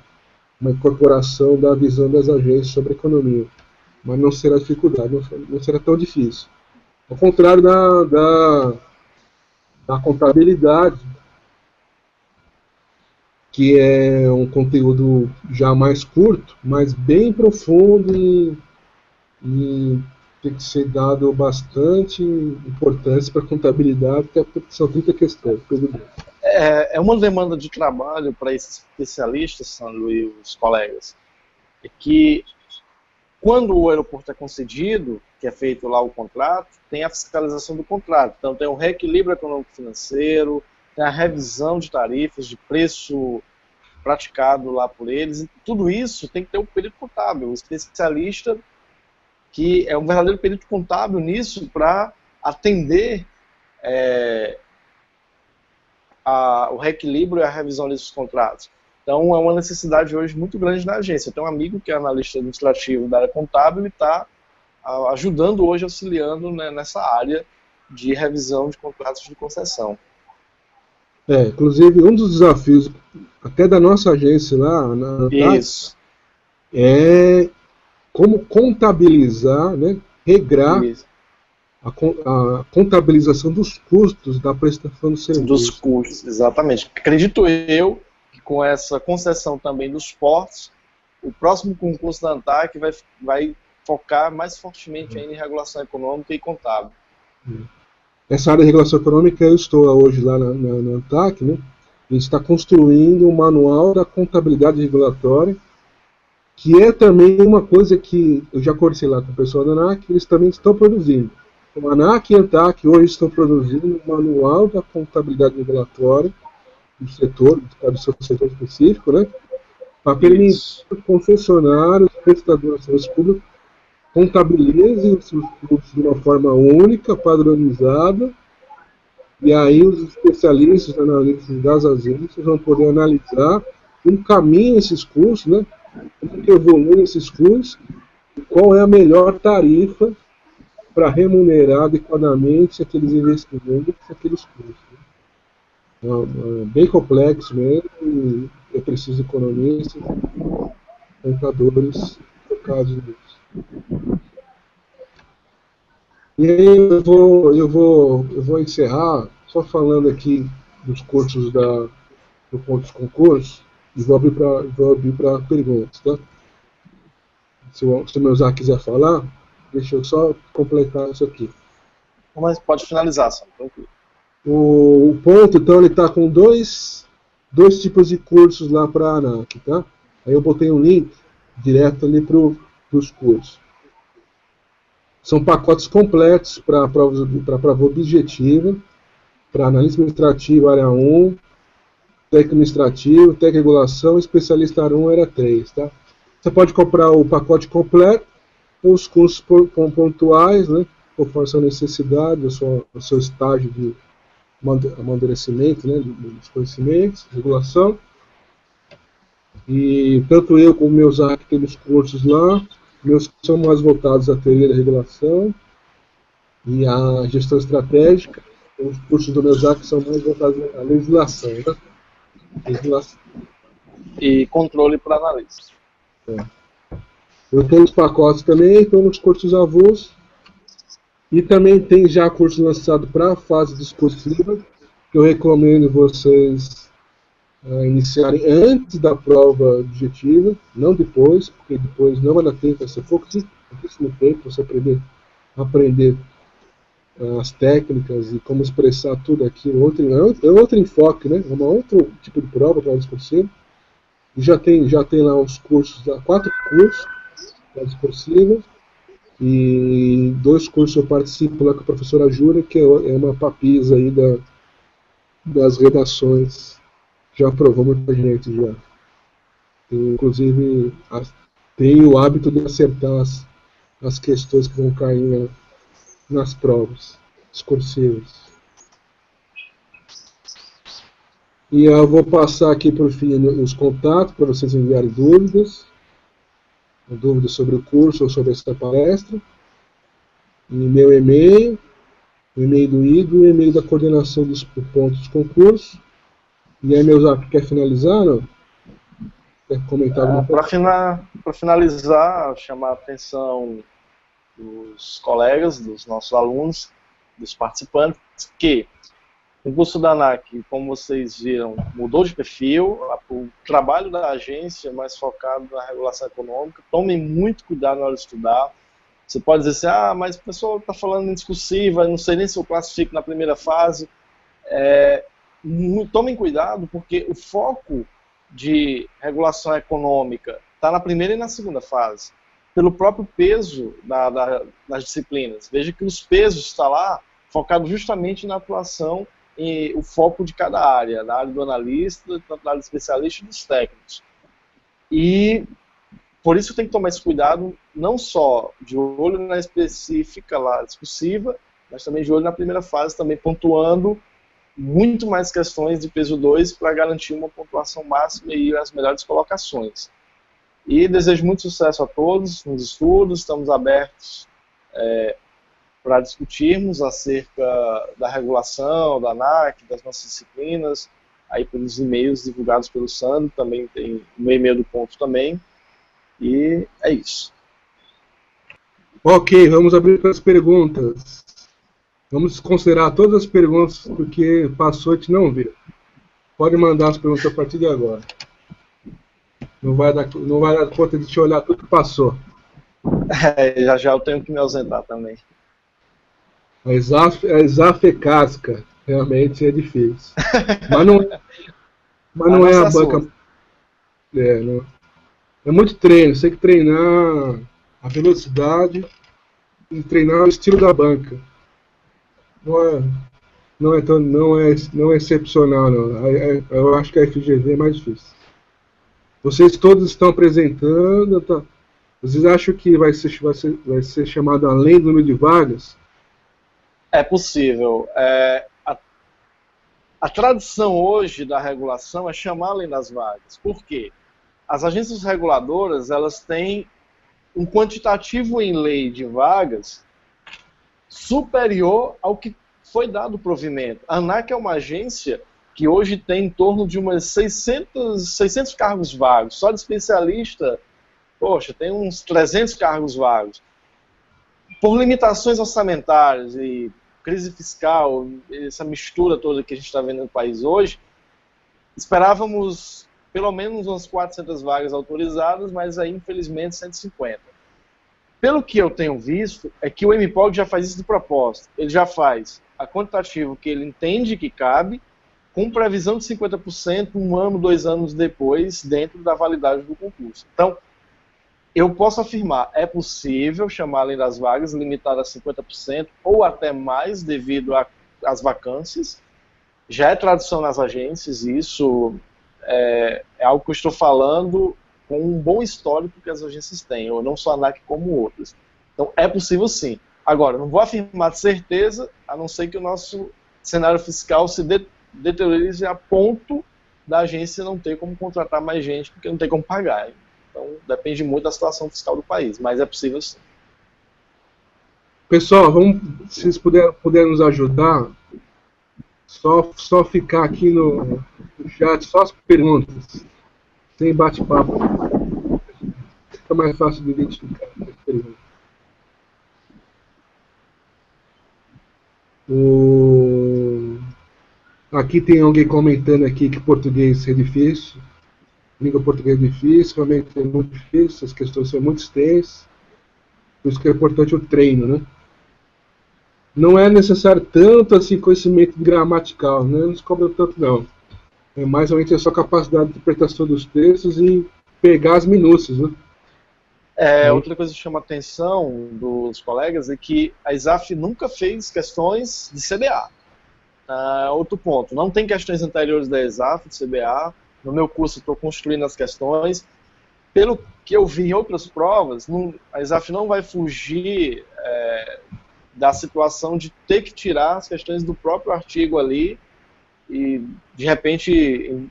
uma incorporação da visão das agências sobre a economia, mas não será dificuldade, não será tão difícil. Ao contrário da contabilidade, que é um conteúdo já mais curto, mas bem profundo e tem que ser dado bastante importância para a contabilidade, porque são 30 questões. É uma demanda de trabalho para esses especialistas, Sandro e os colegas, é que quando o aeroporto é concedido, que é feito lá o contrato, tem a fiscalização do contrato. Então tem o reequilíbrio econômico-financeiro, tem a revisão de tarifas, de preço praticado lá por eles. E tudo isso tem que ter um perito contábil, um especialista que é um verdadeiro perito contábil nisso para atender o reequilíbrio e a revisão desses contratos. Então é uma necessidade hoje muito grande na agência. Eu tenho um amigo que é analista administrativo da área contábil e está ajudando hoje, auxiliando, né, nessa área de revisão de contratos de concessão. Inclusive um dos desafios até da nossa agência lá na Isso. é como contabilizar, né, regrar a contabilização dos custos da prestação do serviço. Dos custos, exatamente. Acredito eu que com essa concessão também dos portos, o próximo concurso da ANTAC vai focar mais fortemente ainda em regulação econômica e contábil. Essa área de regulação econômica, eu estou hoje lá na ANTAC, né? A gente está construindo um manual da contabilidade regulatória, que é também uma coisa que eu já conversei lá com o pessoal da ANAC, eles também estão produzindo. Então, a ANAC e a ANTAC hoje estão produzindo um manual da contabilidade regulatória do setor, do seu setor específico, né? Para permitir que os concessionários, os prestadores de serviço público, contabilizem os seus custos de uma forma única, padronizada, e aí os especialistas, analistas das agências vão poder analisar como caminham esses custos, né? Como que evoluem esses custos, e qual é a melhor tarifa para remunerar adequadamente aqueles investimentos, aqueles custos. É bem complexo mesmo, e é preciso economistas, contadores focados nisso. E aí eu vou encerrar só falando aqui dos cursos do Pontos Concurso e vou abrir para perguntas, tá? Se o Meuzac quiser falar, deixa eu só completar isso aqui. Mas pode finalizar, só, tranquilo. O ponto, então, ele está com dois tipos de cursos lá para a ANAC, tá? Aí eu botei um link direto ali para os cursos. São pacotes completos para prova objetiva, para analista administrativo, área 1, técnico administrativo, técnico regulação, especialista área 1, área 3, tá? Você pode comprar o pacote completo, ou os cursos pontuais, né? Conforme a sua necessidade, o seu estágio de amadurecimento, né? Dos conhecimentos, regulação. E tanto eu como o Meuzac temos cursos lá. Meus são mais voltados à teoria da regulação e à gestão estratégica. Os cursos do Meuzac são mais voltados à legislação, né? Legislação. E controle para analista. Eu tenho os pacotes também, estou nos cursos avulsos. E também tem já curso lançado para a fase discursiva, que eu recomendo vocês iniciarem antes da prova objetiva, não depois, porque depois não vai dar tempo, vai ser pouquíssimo tempo para você aprender as técnicas e como expressar tudo aquilo. É outro enfoque, né? É um outro tipo de prova discursiva. E já tem lá uns cursos, 4 cursos para discursiva, e 2 cursos eu participo lá com a professora Júlia, que é uma papisa aí das redações. Já aprovou muita gente já. Inclusive, tem o hábito de acertar as questões que vão cair nas provas discursivas. E eu vou passar aqui por fim os contatos para vocês enviarem dúvidas sobre o curso ou sobre essa palestra. E meu e-mail, o e-mail do IDO, o e-mail da coordenação dos pontos de concurso. E aí, Meuzac, quer finalizar, não? Quer comentar alguma coisa? Para finalizar, chamar a atenção dos colegas, dos nossos alunos, dos participantes, que o curso da ANAC, como vocês viram, mudou de perfil, o trabalho da agência é mais focado na regulação econômica. Tomem muito cuidado na hora de estudar. Você pode dizer assim, mas o pessoal está falando em discursiva, não sei nem se eu classifico na primeira fase. Tomem cuidado, porque o foco de regulação econômica está na primeira e na segunda fase, pelo próprio peso das disciplinas. Veja que os pesos estão lá focados justamente na atuação e o foco de cada área, da área do analista, da área do especialista e dos técnicos. E por isso tem que tomar esse cuidado, não só de olho na específica lá discursiva, mas também de olho na primeira fase, também pontuando muito mais questões de peso 2 para garantir uma pontuação máxima e as melhores colocações. E desejo muito sucesso a todos nos estudos, estamos abertos para discutirmos acerca da regulação, da ANAC, das nossas disciplinas, aí pelos e-mails divulgados pelo Sandro, também tem o meu e-mail do ponto também, e é isso. Ok, vamos abrir para as perguntas. Vamos considerar todas as perguntas, porque passou e te não viu. Pode mandar as perguntas a partir de agora. Não vai dar conta de te olhar tudo que passou. Já eu tenho que me ausentar também. A exaf é casca. Realmente é difícil. Mas não é a banca. Não. É muito treino. Você tem que treinar a velocidade e treinar o estilo da banca. Não é, não é excepcional, não. Eu acho que a FGV é mais difícil. Vocês todos estão apresentando, tá? Vocês acham que vai ser chamado além do número de vagas? É possível. A tradição hoje da regulação é chamar além das vagas. Por quê? As agências reguladoras, elas têm um quantitativo em lei de vagas superior ao que foi dado provimento. A ANAC é uma agência que hoje tem em torno de umas 600 cargos vagos. Só de especialista, poxa, tem uns 300 cargos vagos. Por limitações orçamentárias e crise fiscal, essa mistura toda que a gente está vendo no país hoje, esperávamos pelo menos umas 400 vagas autorizadas, mas aí, infelizmente, 150. Pelo que eu tenho visto, é que o MPOG já faz isso de propósito. Ele já faz a quantitativo que ele entende que cabe, com previsão de 50% 1 ano, 2 anos depois, dentro da validade do concurso. Então, eu posso afirmar, é possível chamar além das vagas, limitada a 50% ou até mais devido às vacâncias. Já é tradição nas agências, isso é algo que eu estou falando com um bom histórico que as agências têm, ou não só a ANAC como outras. Então, é possível sim. Agora, não vou afirmar de certeza, a não ser que o nosso cenário fiscal se deteriorize a ponto da agência não ter como contratar mais gente, porque não tem como pagar. Então, depende muito da situação fiscal do país, mas é possível sim. Pessoal, se vocês puderem nos ajudar, só ficar aqui no chat, só as perguntas, sem bate-papo. Fica mais fácil de identificar as perguntas. Aqui tem alguém comentando aqui que português é difícil. Língua portuguesa é difícil, realmente é muito difícil, as questões são muito extensas. Por isso que é importante o treino, né? Não é necessário tanto assim conhecimento gramatical, né? Não se cobra tanto não. É mais ou menos a sua capacidade de interpretação dos textos e pegar as minúcias, né? Outra coisa que chama a atenção dos colegas é que a ISAF nunca fez questões de CBA. Outro ponto, não tem questões anteriores da ISAF, de CBA. No meu curso estou construindo as questões. Pelo que eu vi em outras provas, a ISAF não vai fugir da situação de ter que tirar as questões do próprio artigo ali e, de repente,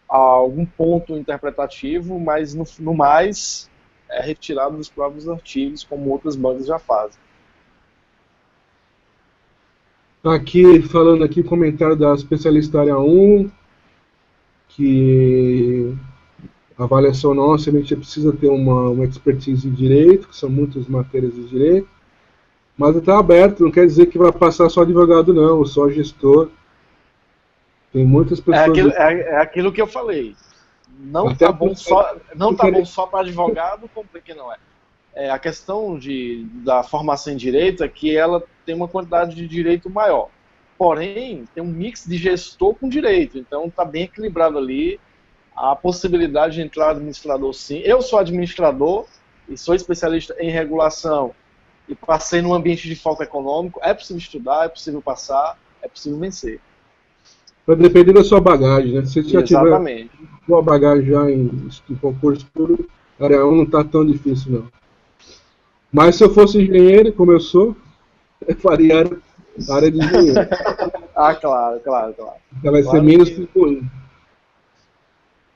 algum ponto interpretativo, mas no mais é retirado dos próprios artigos, como outras bancas já fazem. Aqui, falando aqui, comentário da especialista área 1, que a avaliação nossa, a gente precisa ter uma expertise em direito, que são muitas matérias de direito, mas está aberto, não quer dizer que vai passar só advogado não, ou só gestor. Tem muitas pessoas... É aquilo que eu falei. Não está bom só para advogado, como que não é. A questão da formação em direito é que ela tem uma quantidade de direito maior. Porém, tem um mix de gestor com direito, então está bem equilibrado ali. A possibilidade de entrar administrador, sim. Eu sou administrador e sou especialista em regulação e passei num ambiente de foco econômico. É possível estudar, é possível passar, é possível vencer. Vai depender da sua bagagem, né? Se você já Exatamente. tiver uma bagagem já em concurso público, área 1 não está tão difícil, não. Mas se eu fosse engenheiro, como eu sou, eu faria área de engenheiro. Claro. Então vai ser menos concorrido.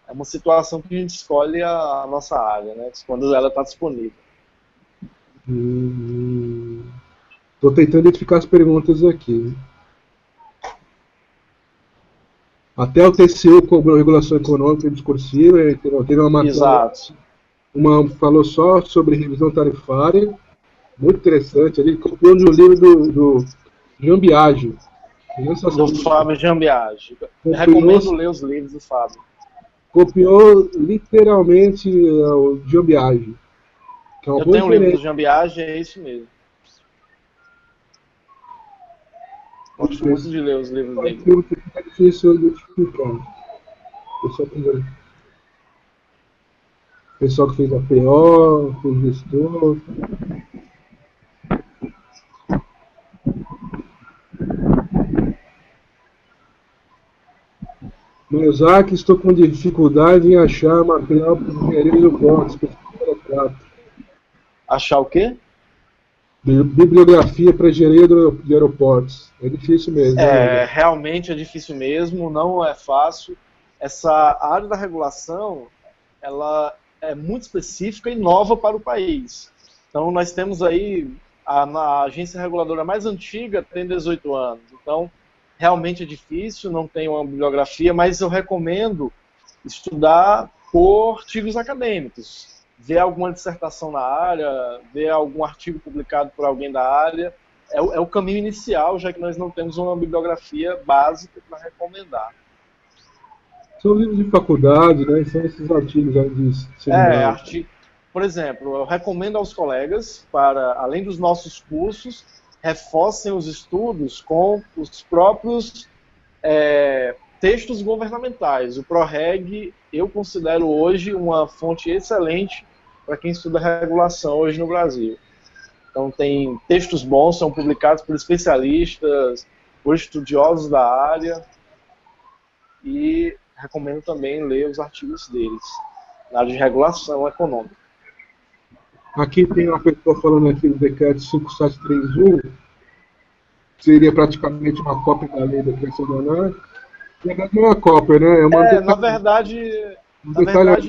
É uma situação que a gente escolhe a nossa área, né? Quando ela está disponível. Estou tentando identificar as perguntas aqui. Até o TCU cobrou regulação econômica e discursiva, teve uma matéria. Exato. Falou só sobre revisão tarifária, muito interessante, ali copiou no livro do Jambiage. Do Fábio Jambiage. Recomendo ler os livros do Fábio. Copiou literalmente o Jambiage. Eu tenho um livro do Jambiage, é isso mesmo. Gosto muito de ler os livros dele. É difícil identificar. Pessoal que fez a PO, fez gestor. Isaac, estou com dificuldade em achar material para engenharia de aeroportos. Achar o quê? Bibliografia para engenharia de aeroportos. É difícil mesmo. Né? Realmente é difícil mesmo, não é fácil. Essa área da regulação, ela é muito específica e nova para o país. Então, nós temos aí, a agência reguladora mais antiga tem 18 anos. Então, realmente é difícil, não tem uma bibliografia, mas eu recomendo estudar por artigos acadêmicos. Ver alguma dissertação na área, ver algum artigo publicado por alguém da área. É o caminho inicial, já que nós não temos uma bibliografia básica para recomendar. São livros de faculdade, né? São esses artigos aí de seminário. Por exemplo, eu recomendo aos colegas, para, além dos nossos cursos, reforcem os estudos com os próprios textos governamentais. O ProReg, eu considero hoje uma fonte excelente para quem estuda regulação hoje no Brasil. Então tem textos bons, são publicados por especialistas, por estudiosos da área, e recomendo também ler os artigos deles, na área de regulação econômica. Aqui tem uma pessoa falando aqui do decreto 5731, que seria praticamente uma cópia da lei da criação da ANAC. Na verdade não é uma cópia, né? Na verdade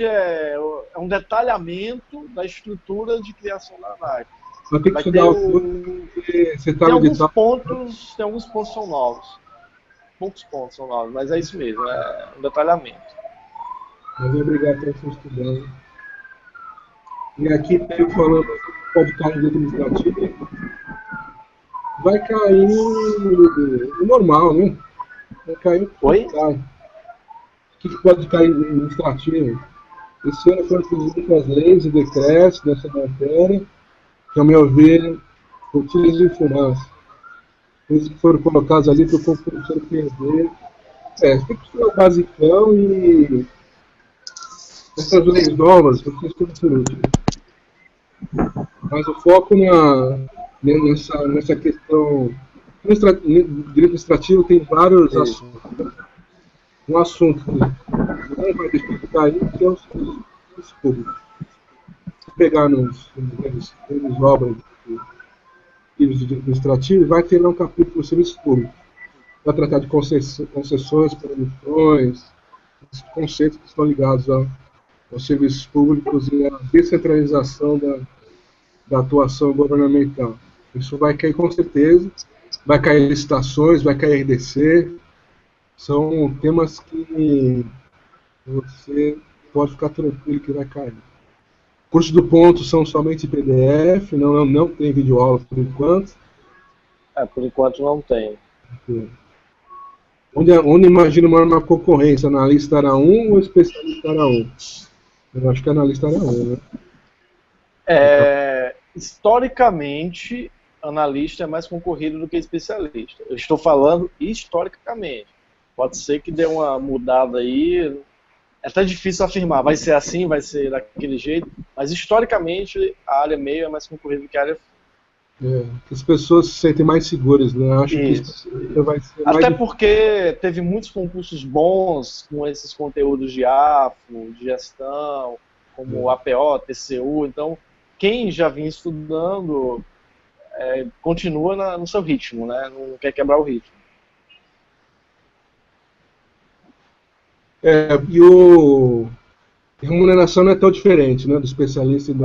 é um detalhamento da estrutura de criação da ANAC. Mas tem que estudar tem alguns pontos que são novos. Poucos pontos são novos, mas é isso mesmo, é um detalhamento. Mas obrigado por estar estudando. E aqui tem falando que pode cair em administrativo. Vai cair no normal, né? Vai cair. Oi? O que pode cair em administrativo? Esse ano foram muitas leis e decretos nessa matéria, que, ao meu ver, utilizam fumaça. Eles que foram colocados ali para o concurso perder. Tem que estudar o basicão e essas leis novas, vocês estudam por último. Mas o foco nessa questão. No direito administrativo tem vários assuntos. Um assunto que não vai deixar de cair, que é o serviço público. Se pegar nos obras de direito administrativo, vai ter um capítulo do serviço público. Vai tratar de concessões, permissões, os conceitos que estão ligados aos serviços públicos e à descentralização da atuação governamental. Isso vai cair com certeza, vai cair licitações, vai cair RDC, são temas que você pode ficar tranquilo que vai cair. Cursos do ponto são somente PDF, não tem videoaula por enquanto. Por enquanto não tem. Onde imagina uma concorrência? Analista era 1 ou especialista era 1? Eu acho que analista era 1, né? Historicamente, analista é mais concorrido do que especialista. Eu estou falando historicamente. Pode ser que dê uma mudada aí. É até difícil afirmar, vai ser assim, vai ser daquele jeito, mas historicamente a área meio é mais concorrida do que a área as pessoas se sentem mais seguras, né? Acho Isso. Que vai ser até mais... porque teve muitos concursos bons com esses conteúdos de AFO, de gestão, como APO, TCU, então quem já vinha estudando continua no seu ritmo, né? Não quer quebrar o ritmo. E a remuneração não é tão diferente, né, do especialista e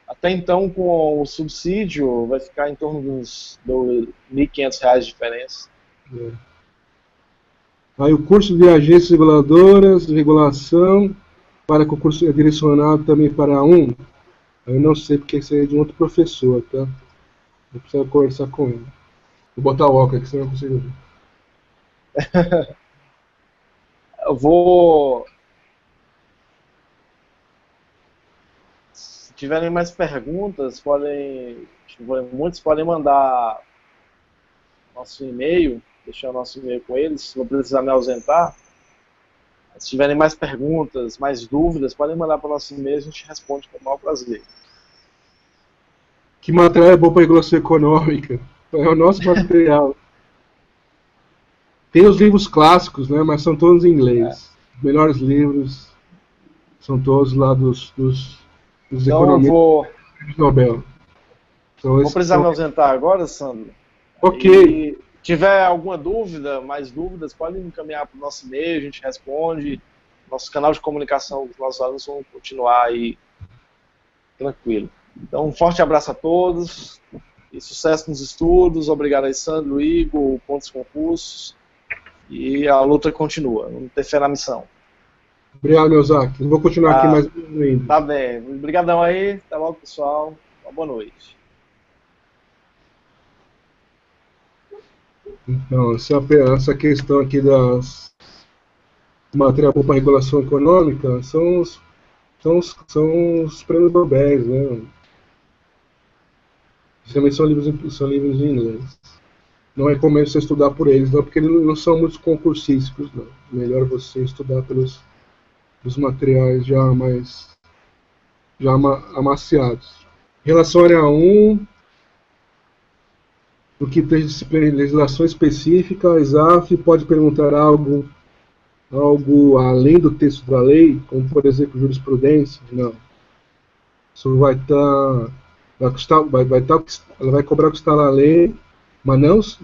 Até então, com o subsídio, vai ficar em torno de uns R$1.500 de diferença. Aí o curso de agências reguladoras, de regulação, para concurso é direcionado também para eu não sei porque isso aí é de um outro professor, tá? Eu preciso conversar com ele. Vou botar o óculos aqui, senão eu não consigo ver. Eu vou... Se tiverem mais perguntas, muitos podem mandar nosso e-mail, deixar o nosso e-mail com eles, se não precisar me ausentar. Se tiverem mais perguntas, mais dúvidas, podem mandar para o nosso e-mail, a gente responde com o maior prazer. Que material é bom para regulação econômica? É o nosso material. Tem os livros clássicos, né, mas são todos em inglês. Os melhores livros são todos lá dos Então economistas do Nobel. Então, vou precisar me ausentar agora, Sandro. Ok. E tiver alguma dúvida, mais dúvidas, pode me encaminhar para o nosso e-mail, a gente responde. Nosso canal de comunicação com os nossos alunos vão continuar aí tranquilo. Então, um forte abraço a todos e sucesso nos estudos. Obrigado aí, Sandro, Igor, Pontos Concursos. E a luta continua. Vamos ter fé na missão. Obrigado, Meuzak. Eu vou continuar aqui mais ainda. Tá bem. Obrigadão aí. Até logo, pessoal. Uma boa noite. Então, essa questão aqui das matéria para regulação econômica são os prêmios Nobel, né? Geralmente são livros em inglês. Não recomendo você estudar por eles, não, porque eles não são muito concursísticos, não. Melhor você estudar pelos materiais já amaciados. Em relação à área 1, no que tem legislação específica, a ESAF pode perguntar algo além do texto da lei, como por exemplo jurisprudência. Não. Isso vai ela vai cobrar o que está na lei, mas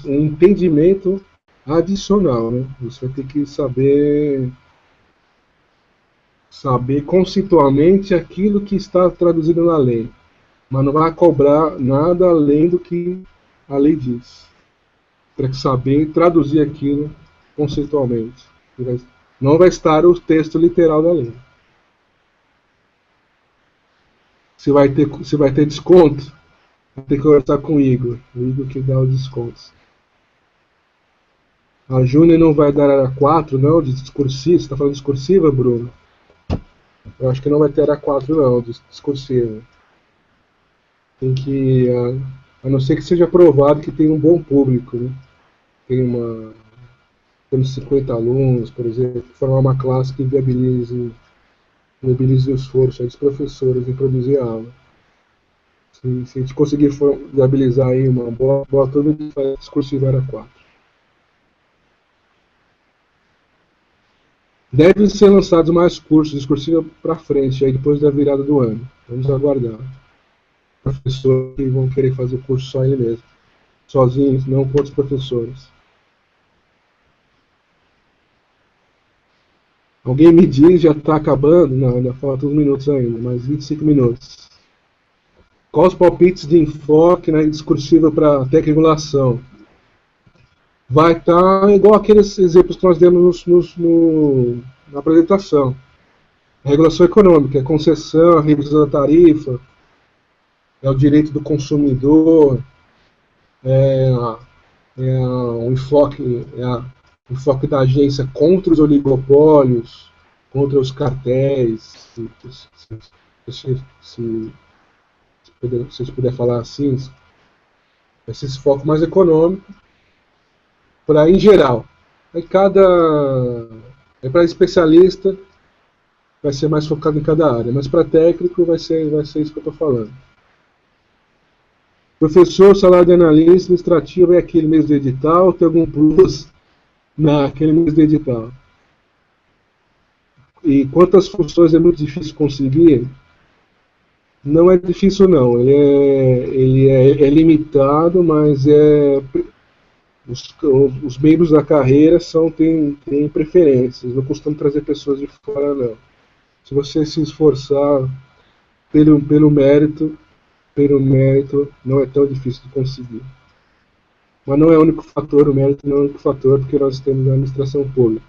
um entendimento adicional, né? Você vai ter que saber conceitualmente aquilo que está traduzido na lei, mas não vai cobrar nada além do que a lei diz. Tem que saber traduzir aquilo conceitualmente. Não vai estar o texto literal da lei. Se vai ter desconto, vai ter que conversar com o Igor que dá os descontos. A Júnior não vai dar área 4, não, de discursiva. Você está falando de discursiva, Bruno? Eu acho que não vai ter área 4, não, de discursiva. Tem que, a não ser que seja provado que tem um bom público, né? Temos 50 alunos, por exemplo, formar uma classe que viabilize o esforço dos professores em produzir a aula. Se a gente conseguir viabilizar aí uma boa turma, a gente faz discursiva área 4. Devem ser lançados mais cursos de discursiva para frente, aí depois da virada do ano. Vamos aguardar. Professores que vão querer fazer o curso só ele mesmo, sozinhos, não com outros professores. Alguém me diz, já está acabando? Não, ainda faltam uns minutos ainda, mais 25 minutos. Quais os palpites de enfoque na discursiva para tec-regulação? Vai estar igual aqueles exemplos que nós demos na apresentação. A regulação econômica, a concessão, a revisão da tarifa, é o direito do consumidor, o enfoque da agência contra os oligopólios, contra os cartéis, se vocês puder falar assim, esse foco mais econômico, para em geral. Para especialista vai ser mais focado em cada área, mas para técnico vai ser isso que eu estou falando. Professor, salário de analista administrativo é aquele mês do edital, tem algum plus naquele mês do edital? E quantas funções é muito difícil conseguir? Não é difícil não, ele é limitado, mas os membros da carreira têm preferências, não costumam trazer pessoas de fora não. Se você se esforçar pelo mérito, não é tão difícil de conseguir. Mas não é o único fator, o mérito não é o único fator, porque nós temos a administração pública.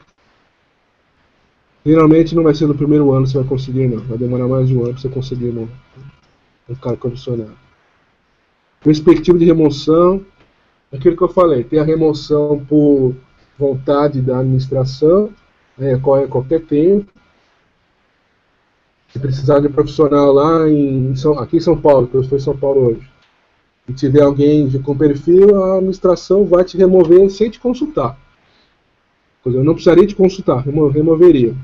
Geralmente não vai ser no primeiro ano que você vai conseguir, não. Vai demorar mais de um ano para você conseguir um cargo condicionado. Perspectiva de remoção, aquilo que eu falei, tem a remoção por vontade da administração, ocorre a qualquer tempo. Se precisar de um profissional lá aqui em São Paulo, que eu estou em São Paulo hoje, e tiver alguém com perfil, a administração vai te remover sem te consultar. Eu não precisaria te consultar, removeria.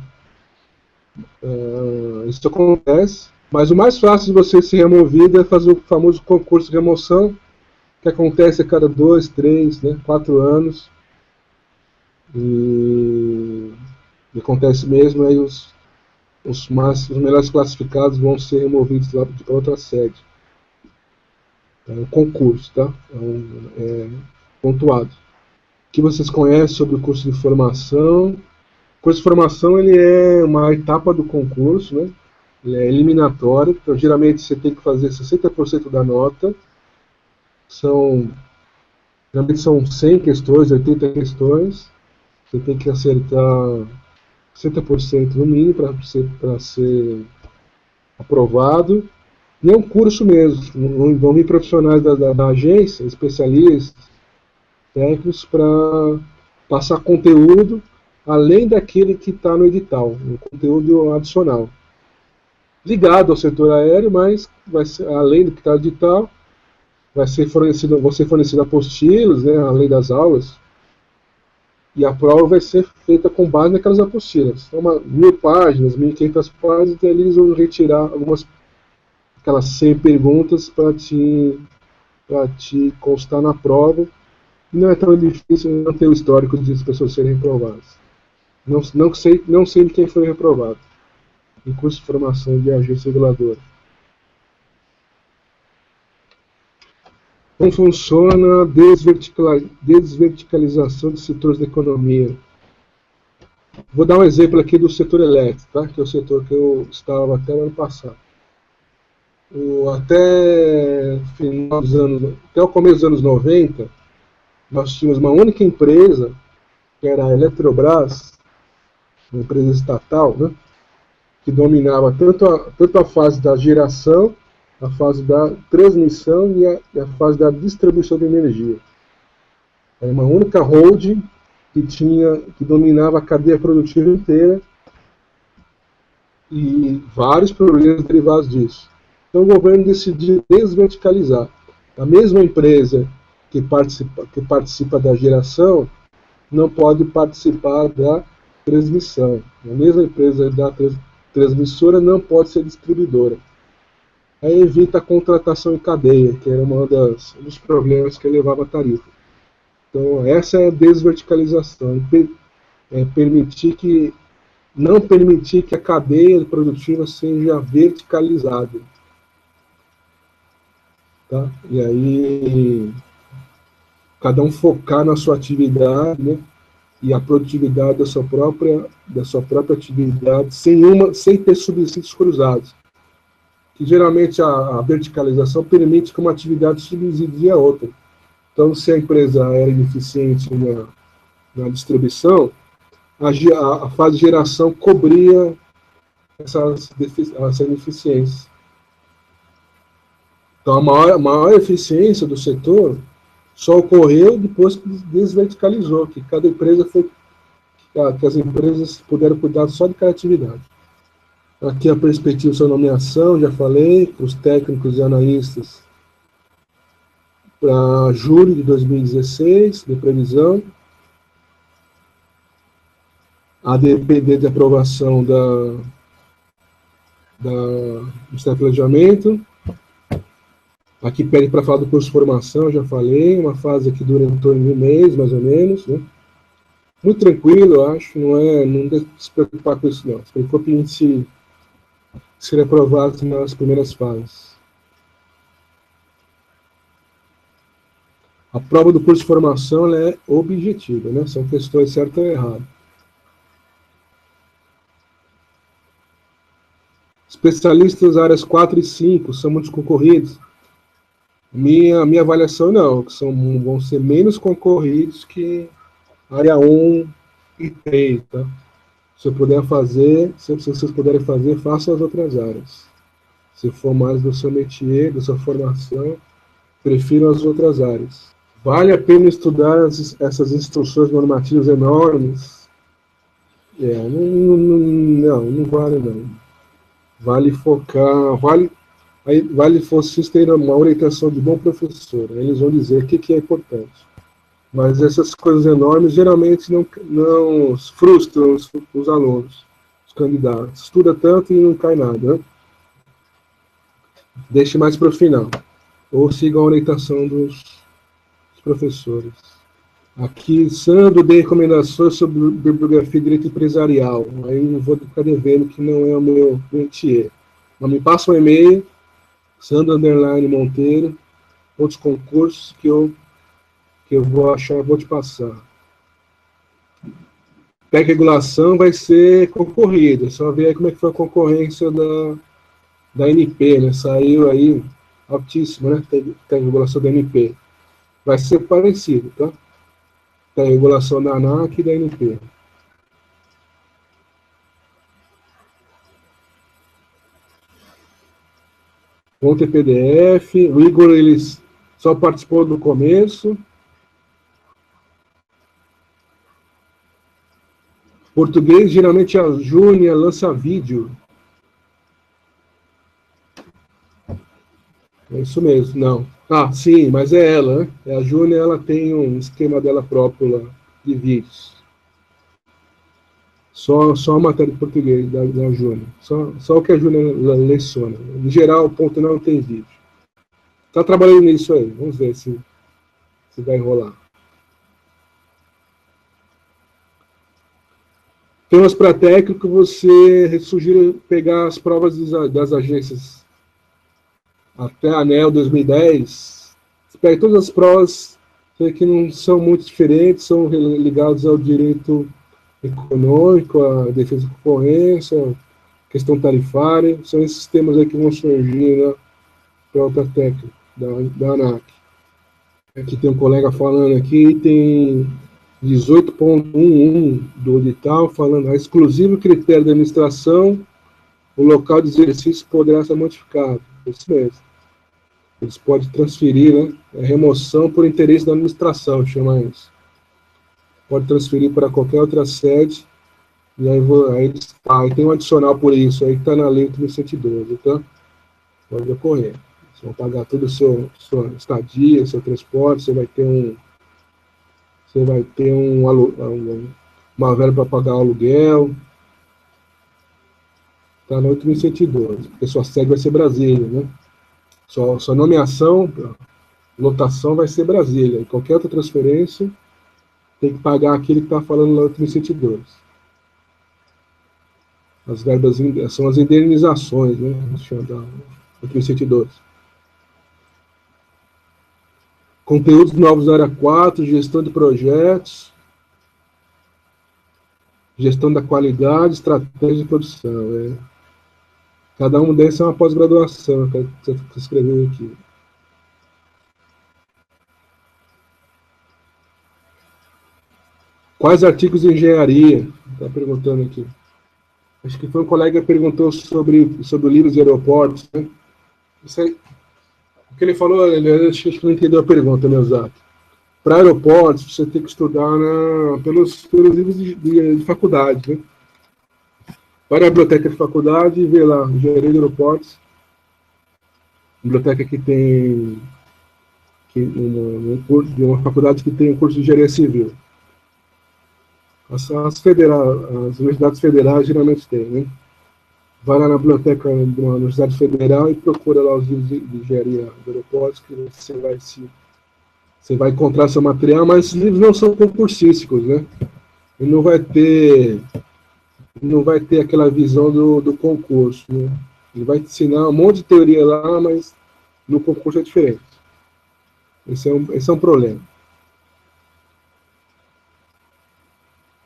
Isso acontece, mas o mais fácil de você ser removido é fazer o famoso concurso de remoção, que acontece a cada 2, 3, 4 anos. E acontece mesmo, aí os melhores classificados vão ser removidos lá para outra sede. É um concurso, tá? É pontuado. O que vocês conhecem sobre o curso de formação? O curso de formação ele é uma etapa do concurso, né? Ele é eliminatório, então geralmente você tem que fazer 60% da nota. Geralmente são 100 questões, 80 questões. Você tem que acertar 60% no mínimo para ser aprovado. E é um curso mesmo, vão vir profissionais da agência, especialistas, técnicos, para passar conteúdo além daquele que está no edital, um conteúdo adicional. Ligado ao setor aéreo, mas vai ser, além do que está no edital, vão ser fornecidas apostilas, né, além das aulas, e a prova vai ser feita com base naquelas apostilas. Então, 1.000 páginas, 1.500 páginas, então eles vão retirar aquelas 100 perguntas para te constar na prova. E não é tão difícil não ter o histórico de as pessoas serem reprovadas. Não sei de quem foi reprovado em curso de formação de agência reguladora. Como funciona a desverticalização de setores da economia? Vou dar um exemplo aqui do setor elétrico, tá? Que é o setor que eu estava até o ano passado. Até o começo dos anos 90, nós tínhamos uma única empresa, que era a Eletrobras, uma empresa estatal, né? Que dominava tanto a fase da geração, a fase da transmissão e a fase da distribuição de energia. Era uma única holding que dominava a cadeia produtiva inteira e vários problemas derivados disso. Então o governo decidiu desverticalizar. A mesma empresa que participa da geração não pode participar da transmissão. A mesma empresa da transmissora não pode ser distribuidora. Aí evita a contratação em cadeia, que era um dos problemas que elevava a tarifa. Então, essa é a desverticalização. Não permitir que a cadeia produtiva seja verticalizada. Tá? E aí, cada um focar na sua atividade, né? E a produtividade da sua própria atividade, sem ter subsídios cruzados. Que geralmente a verticalização permite que uma atividade subsidie a outra. Então, se a empresa era ineficiente na distribuição, a fase de geração cobria essa ineficiência. Então, a maior eficiência do setor só ocorreu depois que desverticalizou, que as empresas puderam cuidar só de cada atividade. Aqui a perspectiva de sua nomeação, já falei, para os técnicos e analistas, para julho de 2016, de previsão, a depender de aprovação do Ministério do Planejamento. Aqui pede para falar do curso de formação, já falei, uma fase que dura em torno de um mês, mais ou menos, né? Muito tranquilo, eu acho, não deve se preocupar com isso, não. Se preocupe em ser aprovado nas primeiras fases. A prova do curso de formação ela é objetiva, né? São questões certas ou erradas. Especialistas áreas 4 e 5 são muito concorridos? Minha avaliação não, vão ser menos concorridos que área 1 e 3, tá? Se vocês puderem fazer, façam as outras áreas. Se for mais do seu métier, da sua formação, prefiro as outras áreas. Vale a pena estudar essas instruções normativas enormes? Não vale não. Vale focar, vale vocês terem uma orientação de bom professor. Eles vão dizer o que é importante. Mas essas coisas enormes geralmente não frustram os alunos, os candidatos. Estuda tanto e não cai nada, né? Deixe mais para o final. Ou siga a orientação dos professores. Aqui, Sandro, dei recomendações sobre bibliografia de direito empresarial. Aí eu vou ficar devendo que não é o meu métier. Mas me passa um e-mail, Sandro Underline Monteiro, outros concursos que eu vou achar, vou te passar. Técnica de regulação vai ser concorrida. Só ver aí como é que foi a concorrência da NP, né? Saiu aí altíssima, né? Técnica de regulação da NP. Vai ser parecido, tá? Tem a regulação da ANAC e da NP. Ontem PDF, o Igor ele só participou do começo. Português, geralmente a Júnia lança vídeo. É isso mesmo, não. Ah, sim, mas é ela, né? A Júnia, ela tem um esquema dela próprio lá, de vídeos. Só a matéria de português da Júnia. Só o que a Júnia leciona. Em geral, o ponto não tem vídeo. Tá trabalhando nisso aí. Vamos ver se vai rolar. Temas para técnico, você sugiro pegar as provas das agências até a ANEEL 2010. Você pega todas as provas que não são muito diferentes, são ligadas ao direito econômico, à defesa da concorrência, questão tarifária. São esses temas aí que vão surgir na prova técnica da ANAC. Aqui tem um colega falando aqui, tem 18.11 do edital, falando a exclusivo critério da administração, o local de exercício poderá ser modificado. Isso mesmo. Eles podem transferir, né? É remoção por interesse da administração, chama isso. Pode transferir para qualquer outra sede, e aí tem um adicional por isso, aí que está na lei 112, tá? Pode ocorrer. Vocês vão pagar toda a sua estadia, seu transporte, você vai ter uma verba para pagar o aluguel. Está na 8.112, porque sua sede vai ser Brasília, né? Sua nomeação, lotação vai ser Brasília. E qualquer outra transferência tem que pagar aquele que está falando na 8.112. As verbas são as indenizações, né? 8.112. Conteúdos novos da área 4, gestão de projetos, gestão da qualidade, estratégia de produção. Cada um desses é uma pós-graduação, que você escreveu aqui. Quais artigos de engenharia? Está perguntando aqui. Acho que foi um colega que perguntou sobre livros de aeroportos, né? Isso aí, o que ele falou, acho que não entendeu a pergunta, meu Zap. Para aeroportos, você tem que estudar pelos livros de faculdade, né? Para a biblioteca de faculdade e ver lá, engenharia de aeroportos. Biblioteca que tem uma faculdade que tem um curso de engenharia civil. As universidades federais geralmente têm, né? Vai lá na biblioteca de uma universidade federal e procura lá os livros de engenharia de aeroportos, que você vai encontrar seu material, mas esses livros não são concursísticos, né? E não vai ter aquela visão do concurso, né? Ele vai te ensinar um monte de teoria lá, mas no concurso é diferente. Esse é um problema.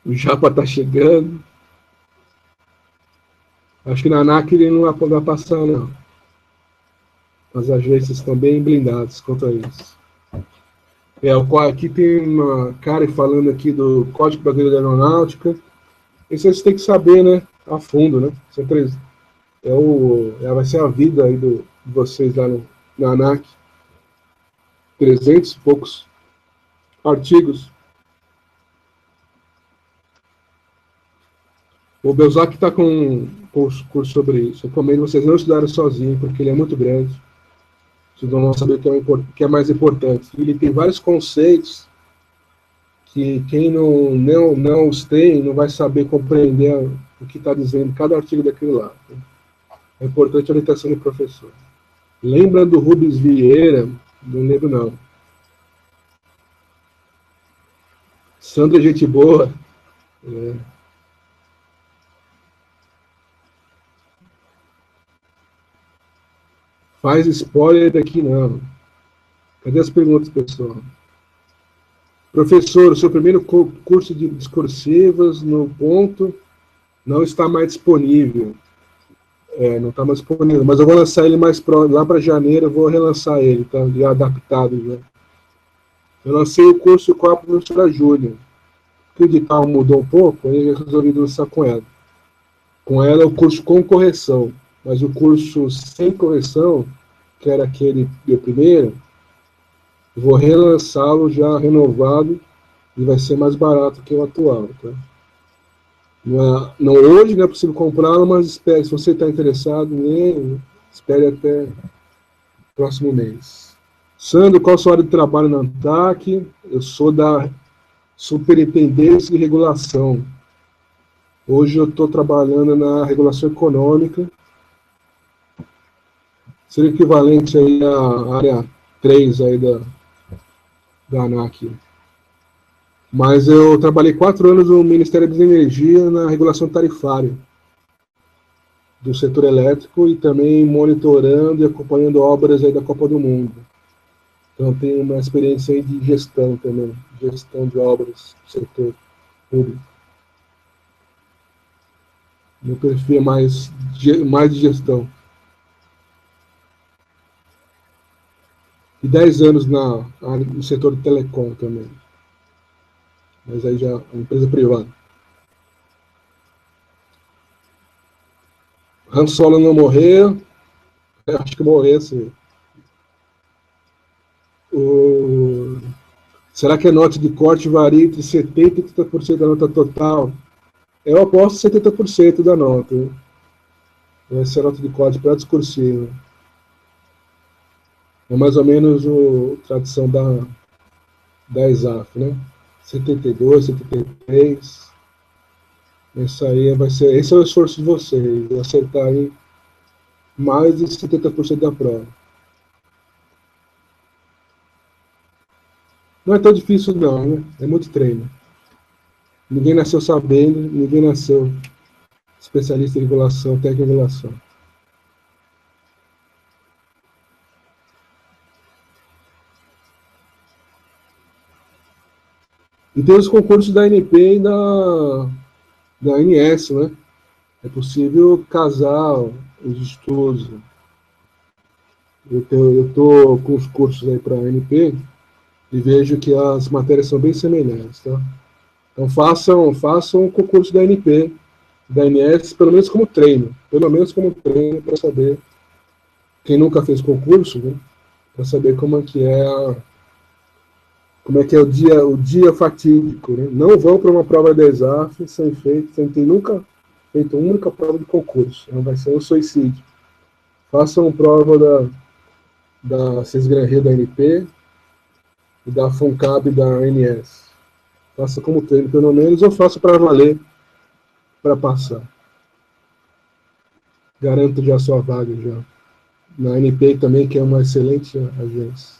O Japa está chegando. Acho que na ANAC ele não vai passar, não. As agências estão bem blindadas quanto a isso. Aqui tem uma cara falando aqui do Código Brasileiro da Aeronáutica. Isso você tem que saber, né? A fundo, né? Vai ser a vida aí de vocês lá na ANAC. 300 e poucos artigos. O Belzac está com um curso sobre isso. Eu recomendo vocês não estudarem sozinhos, porque ele é muito grande. Vocês não vão saber o que é mais importante. Ele tem vários conceitos que quem não os tem não vai saber compreender o que está dizendo cada artigo daquilo lá. É importante a orientação do professor. Lembra do Rubens Vieira? Não lembro, não. Sandra é gente boa. É. Faz spoiler daqui não. Cadê as perguntas, pessoal? Professor, o seu primeiro curso de discursivas no ponto não está mais disponível. Não está mais disponível, mas eu vou lançar ele mais lá para janeiro, eu vou relançar ele, tá já adaptado já. Eu lancei o curso com a professora Júlia, que o edital mudou um pouco, aí eu resolvi lançar com ela. Com ela o curso com correção, mas o curso sem correção, que era aquele meu primeiro, eu vou relançá-lo já renovado e vai ser mais barato que o atual, tá? Não, hoje não é possível comprá-lo, mas espere, se você está interessado nele, espere até o próximo mês. Sandro, qual a sua área de trabalho na ANTAC? Eu sou da Superintendência de Regulação. Hoje eu estou trabalhando na regulação econômica, seria equivalente aí à área 3 aí da ANAC. Mas eu trabalhei 4 anos no Ministério da Energia na regulação tarifária do setor elétrico e também monitorando e acompanhando obras aí da Copa do Mundo. Então tenho uma experiência aí de gestão também, gestão de obras do setor público. Meu perfil é mais de gestão. E 10 anos no setor de telecom também. Mas aí já é uma empresa privada. Han Solo não morreu. Eu acho que morresse. Será que a nota de corte varia entre 70% e 30% da nota total? Eu aposto 70% da nota. Essa é a nota de corte para discursiva. É mais ou menos a tradição da ESAF, né? 72, 73. Esse é o esforço de vocês, acertarem mais de 70% da prova. Não é tão difícil não, né? É muito treino. Ninguém nasceu sabendo, ninguém nasceu especialista em regulação, técnica de regulação. E tem os concursos da ANP e da ANS, né? É possível casar os estudos. Eu estou com os cursos aí para a ANP e vejo que as matérias são bem semelhantes, tá? Então façam o concurso da ANP, da ANS, pelo menos como treino para saber, quem nunca fez concurso, né? Para saber como é que é o dia fatídico, né? Não vão para uma prova da ESAF sem ter nunca feito uma única prova de concurso. Não vai ser um suicídio. Façam prova da CESGRANRE da ANP e da FUNCAB e da ANS. Faça como treino, pelo menos, ou faça para valer, para passar. Garanto já a sua vaga já. Na ANP também, que é uma excelente agência.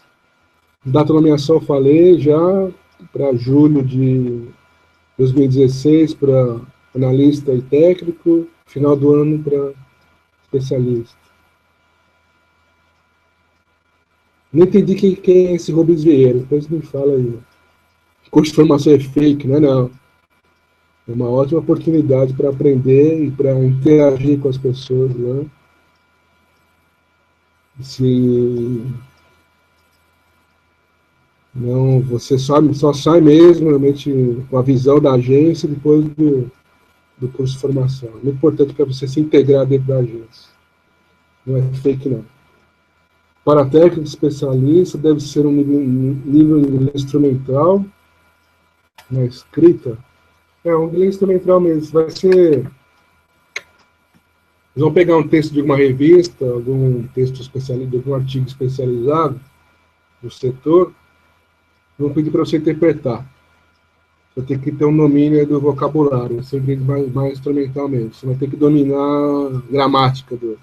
Data de nomeação eu falei já, para julho de 2016 para analista e técnico, final do ano para especialista. Não entendi quem é esse Rubens Vieira, depois me fala aí. Curso de formação é fake, não é não. É uma ótima oportunidade para aprender e para interagir com as pessoas, né? Se não, você só sai mesmo realmente com a visão da agência depois do curso de formação. É muito importante para você se integrar dentro da agência. Não é fake, não. Para técnico especialista, deve ser um nível instrumental na escrita. Um inglês instrumental mesmo. Vai ser... Eles vão pegar um texto de alguma revista, algum texto especializado, algum artigo especializado do setor, vão pedir para você interpretar. Você tem que ter um domínio do vocabulário, você tem mais instrumental mesmo. Você vai ter que dominar a gramática do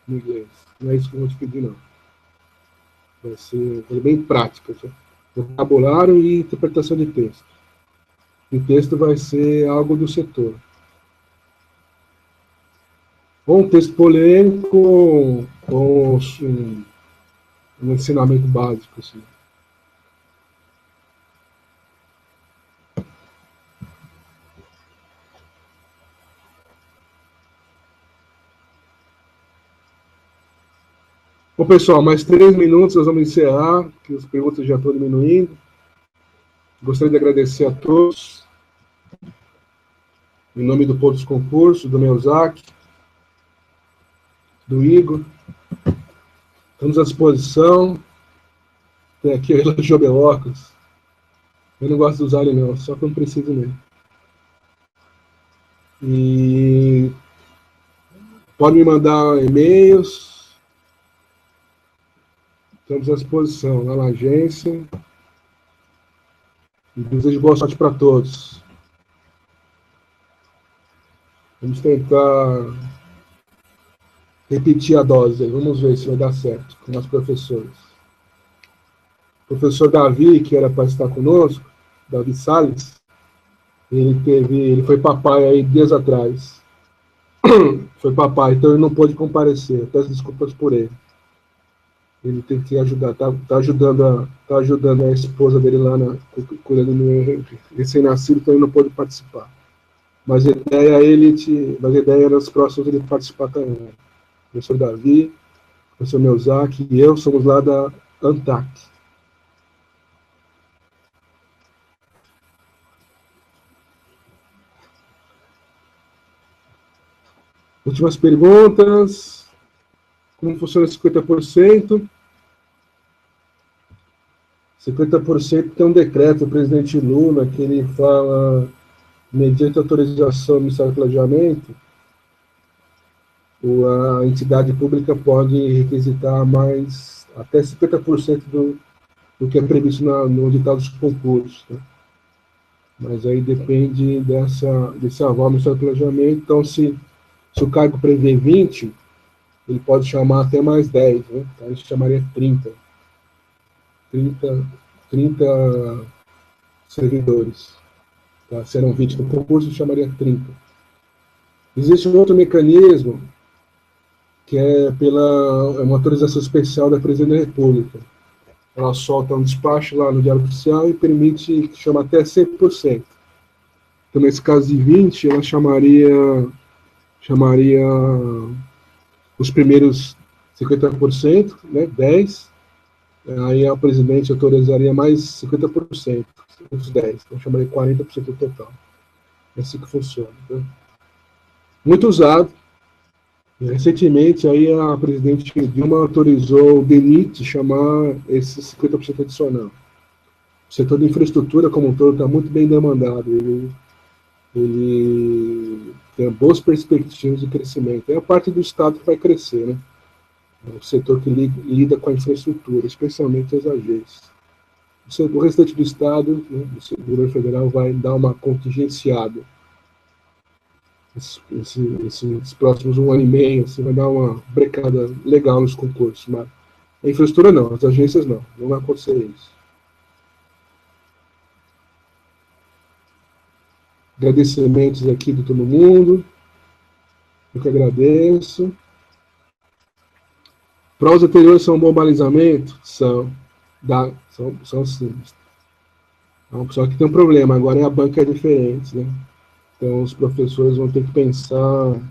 inglês. Não é isso que eu vou te pedir, não. Vai ser bem prática. Vocabulário e interpretação de texto. o texto vai ser algo do setor. Ou um texto polêmico, ou um ensinamento básico, assim. Bom, pessoal, mais 3 minutos, nós vamos encerrar, que as perguntas já estão diminuindo. Gostaria de agradecer a todos, em nome do Pontos Concurso, do Melzac, do Igor. Estamos à disposição. Tem aqui o Elogio Belocas. Eu não gosto de usar ele, não, só quando preciso mesmo. E pode me mandar e-mails. Estamos à disposição lá na agência. E desejo boa sorte para todos. Vamos tentar repetir a dose. Vamos ver se vai dar certo com os professores. O professor Davi, que era para estar conosco, Davi Salles, ele foi papai aí dias atrás. Foi papai, então ele não pôde comparecer. Peço desculpas por ele. Ele tem que ajudar, tá ajudando a esposa dele lá, cuidando do recém-nascido, então ele não pôde participar. Mas a ideia era nos próximos ele participar também. O professor Davi, o professor Melzac e eu somos lá da ANTAC. Últimas perguntas. Como funciona 50%? 50% tem um decreto do presidente Lula que ele fala, mediante autorização do Ministério do Planejamento, a entidade pública pode requisitar mais até 50% do que é previsto no edital dos concursos. Né? Mas aí depende desse aval do Ministério do Planejamento. Então, se o cargo prevê 20%, ele pode chamar até mais 10%, né? Então, ele chamaria 30 servidores. Tá? Serão 20 no concurso, chamaria 30. Existe um outro mecanismo, que é uma autorização especial da Presidência da República. Ela solta um despacho lá no Diário Oficial e permite que chama até 100%. Então, nesse caso de 20, ela chamaria os primeiros 50%, né, 10%, aí a presidente autorizaria mais 50%, os 10%, então chamaria 40% do total. É assim que funciona. Né? Muito usado. Recentemente, aí a presidente Dilma autorizou o DENIT chamar esse 50% adicional. O setor de infraestrutura como um todo está muito bem demandado. Ele tem boas perspectivas de crescimento. É a parte do Estado que vai crescer, né? O setor que lida com a infraestrutura, especialmente as agências. O restante do Estado, né, o governo federal, vai dar uma contingenciada. Esses próximos 1 ano e meio, assim, vai dar uma brecada legal nos concursos. Mas a infraestrutura não, as agências não vai acontecer isso. Agradecimentos aqui de todo mundo. Eu que agradeço. Provas anteriores são um bom balizamento? São sim. Só que tem um problema, agora a banca é diferente, né? Então os professores vão ter que pensar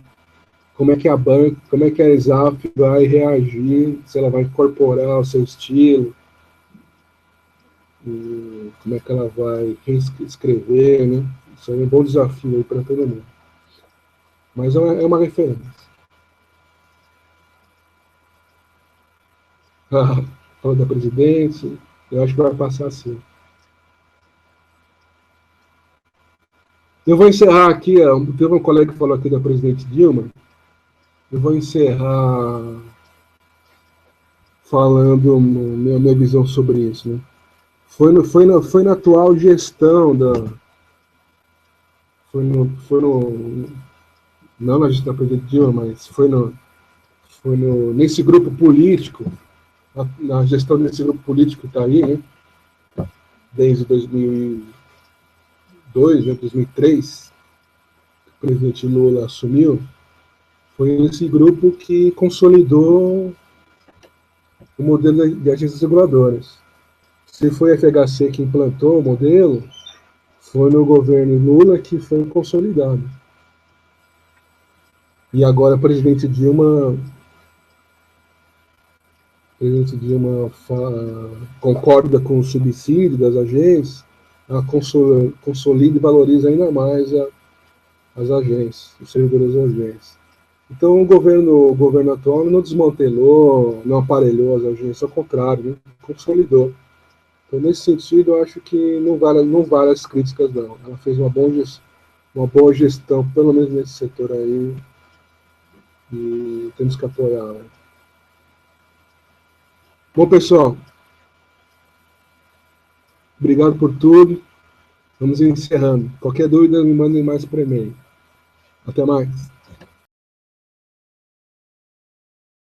como é que a ESAF vai reagir, se ela vai incorporar o seu estilo, como é que ela vai reescrever, né? Isso é um bom desafio aí para todo mundo. Mas é uma referência. Falou da presidência, eu acho que vai passar assim. Eu vou encerrar aqui, teve um colega que falou aqui da presidente Dilma, eu vou encerrar falando minha visão sobre isso. Né? Foi na atual gestão não na gestão da presidente Dilma, mas nesse grupo político, na gestão desse grupo político que está aí, né? Desde 2002, né, 2003, o presidente Lula assumiu, foi esse grupo que consolidou o modelo de agências reguladoras. Se foi a FHC que implantou o modelo, foi no governo Lula que foi consolidado. E agora a presidente Dilma concorda com o subsídio das agências, ela consolida e valoriza ainda mais as agências, os servidores das agências. Então o governo atual não desmantelou, não aparelhou as agências, ao contrário, né? Consolidou. Então, nesse sentido, eu acho que não vale as críticas, não. Ela fez uma boa gestão, pelo menos nesse setor aí, e temos que apoiar. Né? Bom, pessoal, obrigado por tudo. Vamos encerrando. Qualquer dúvida, me mandem mais por e-mail. Até mais.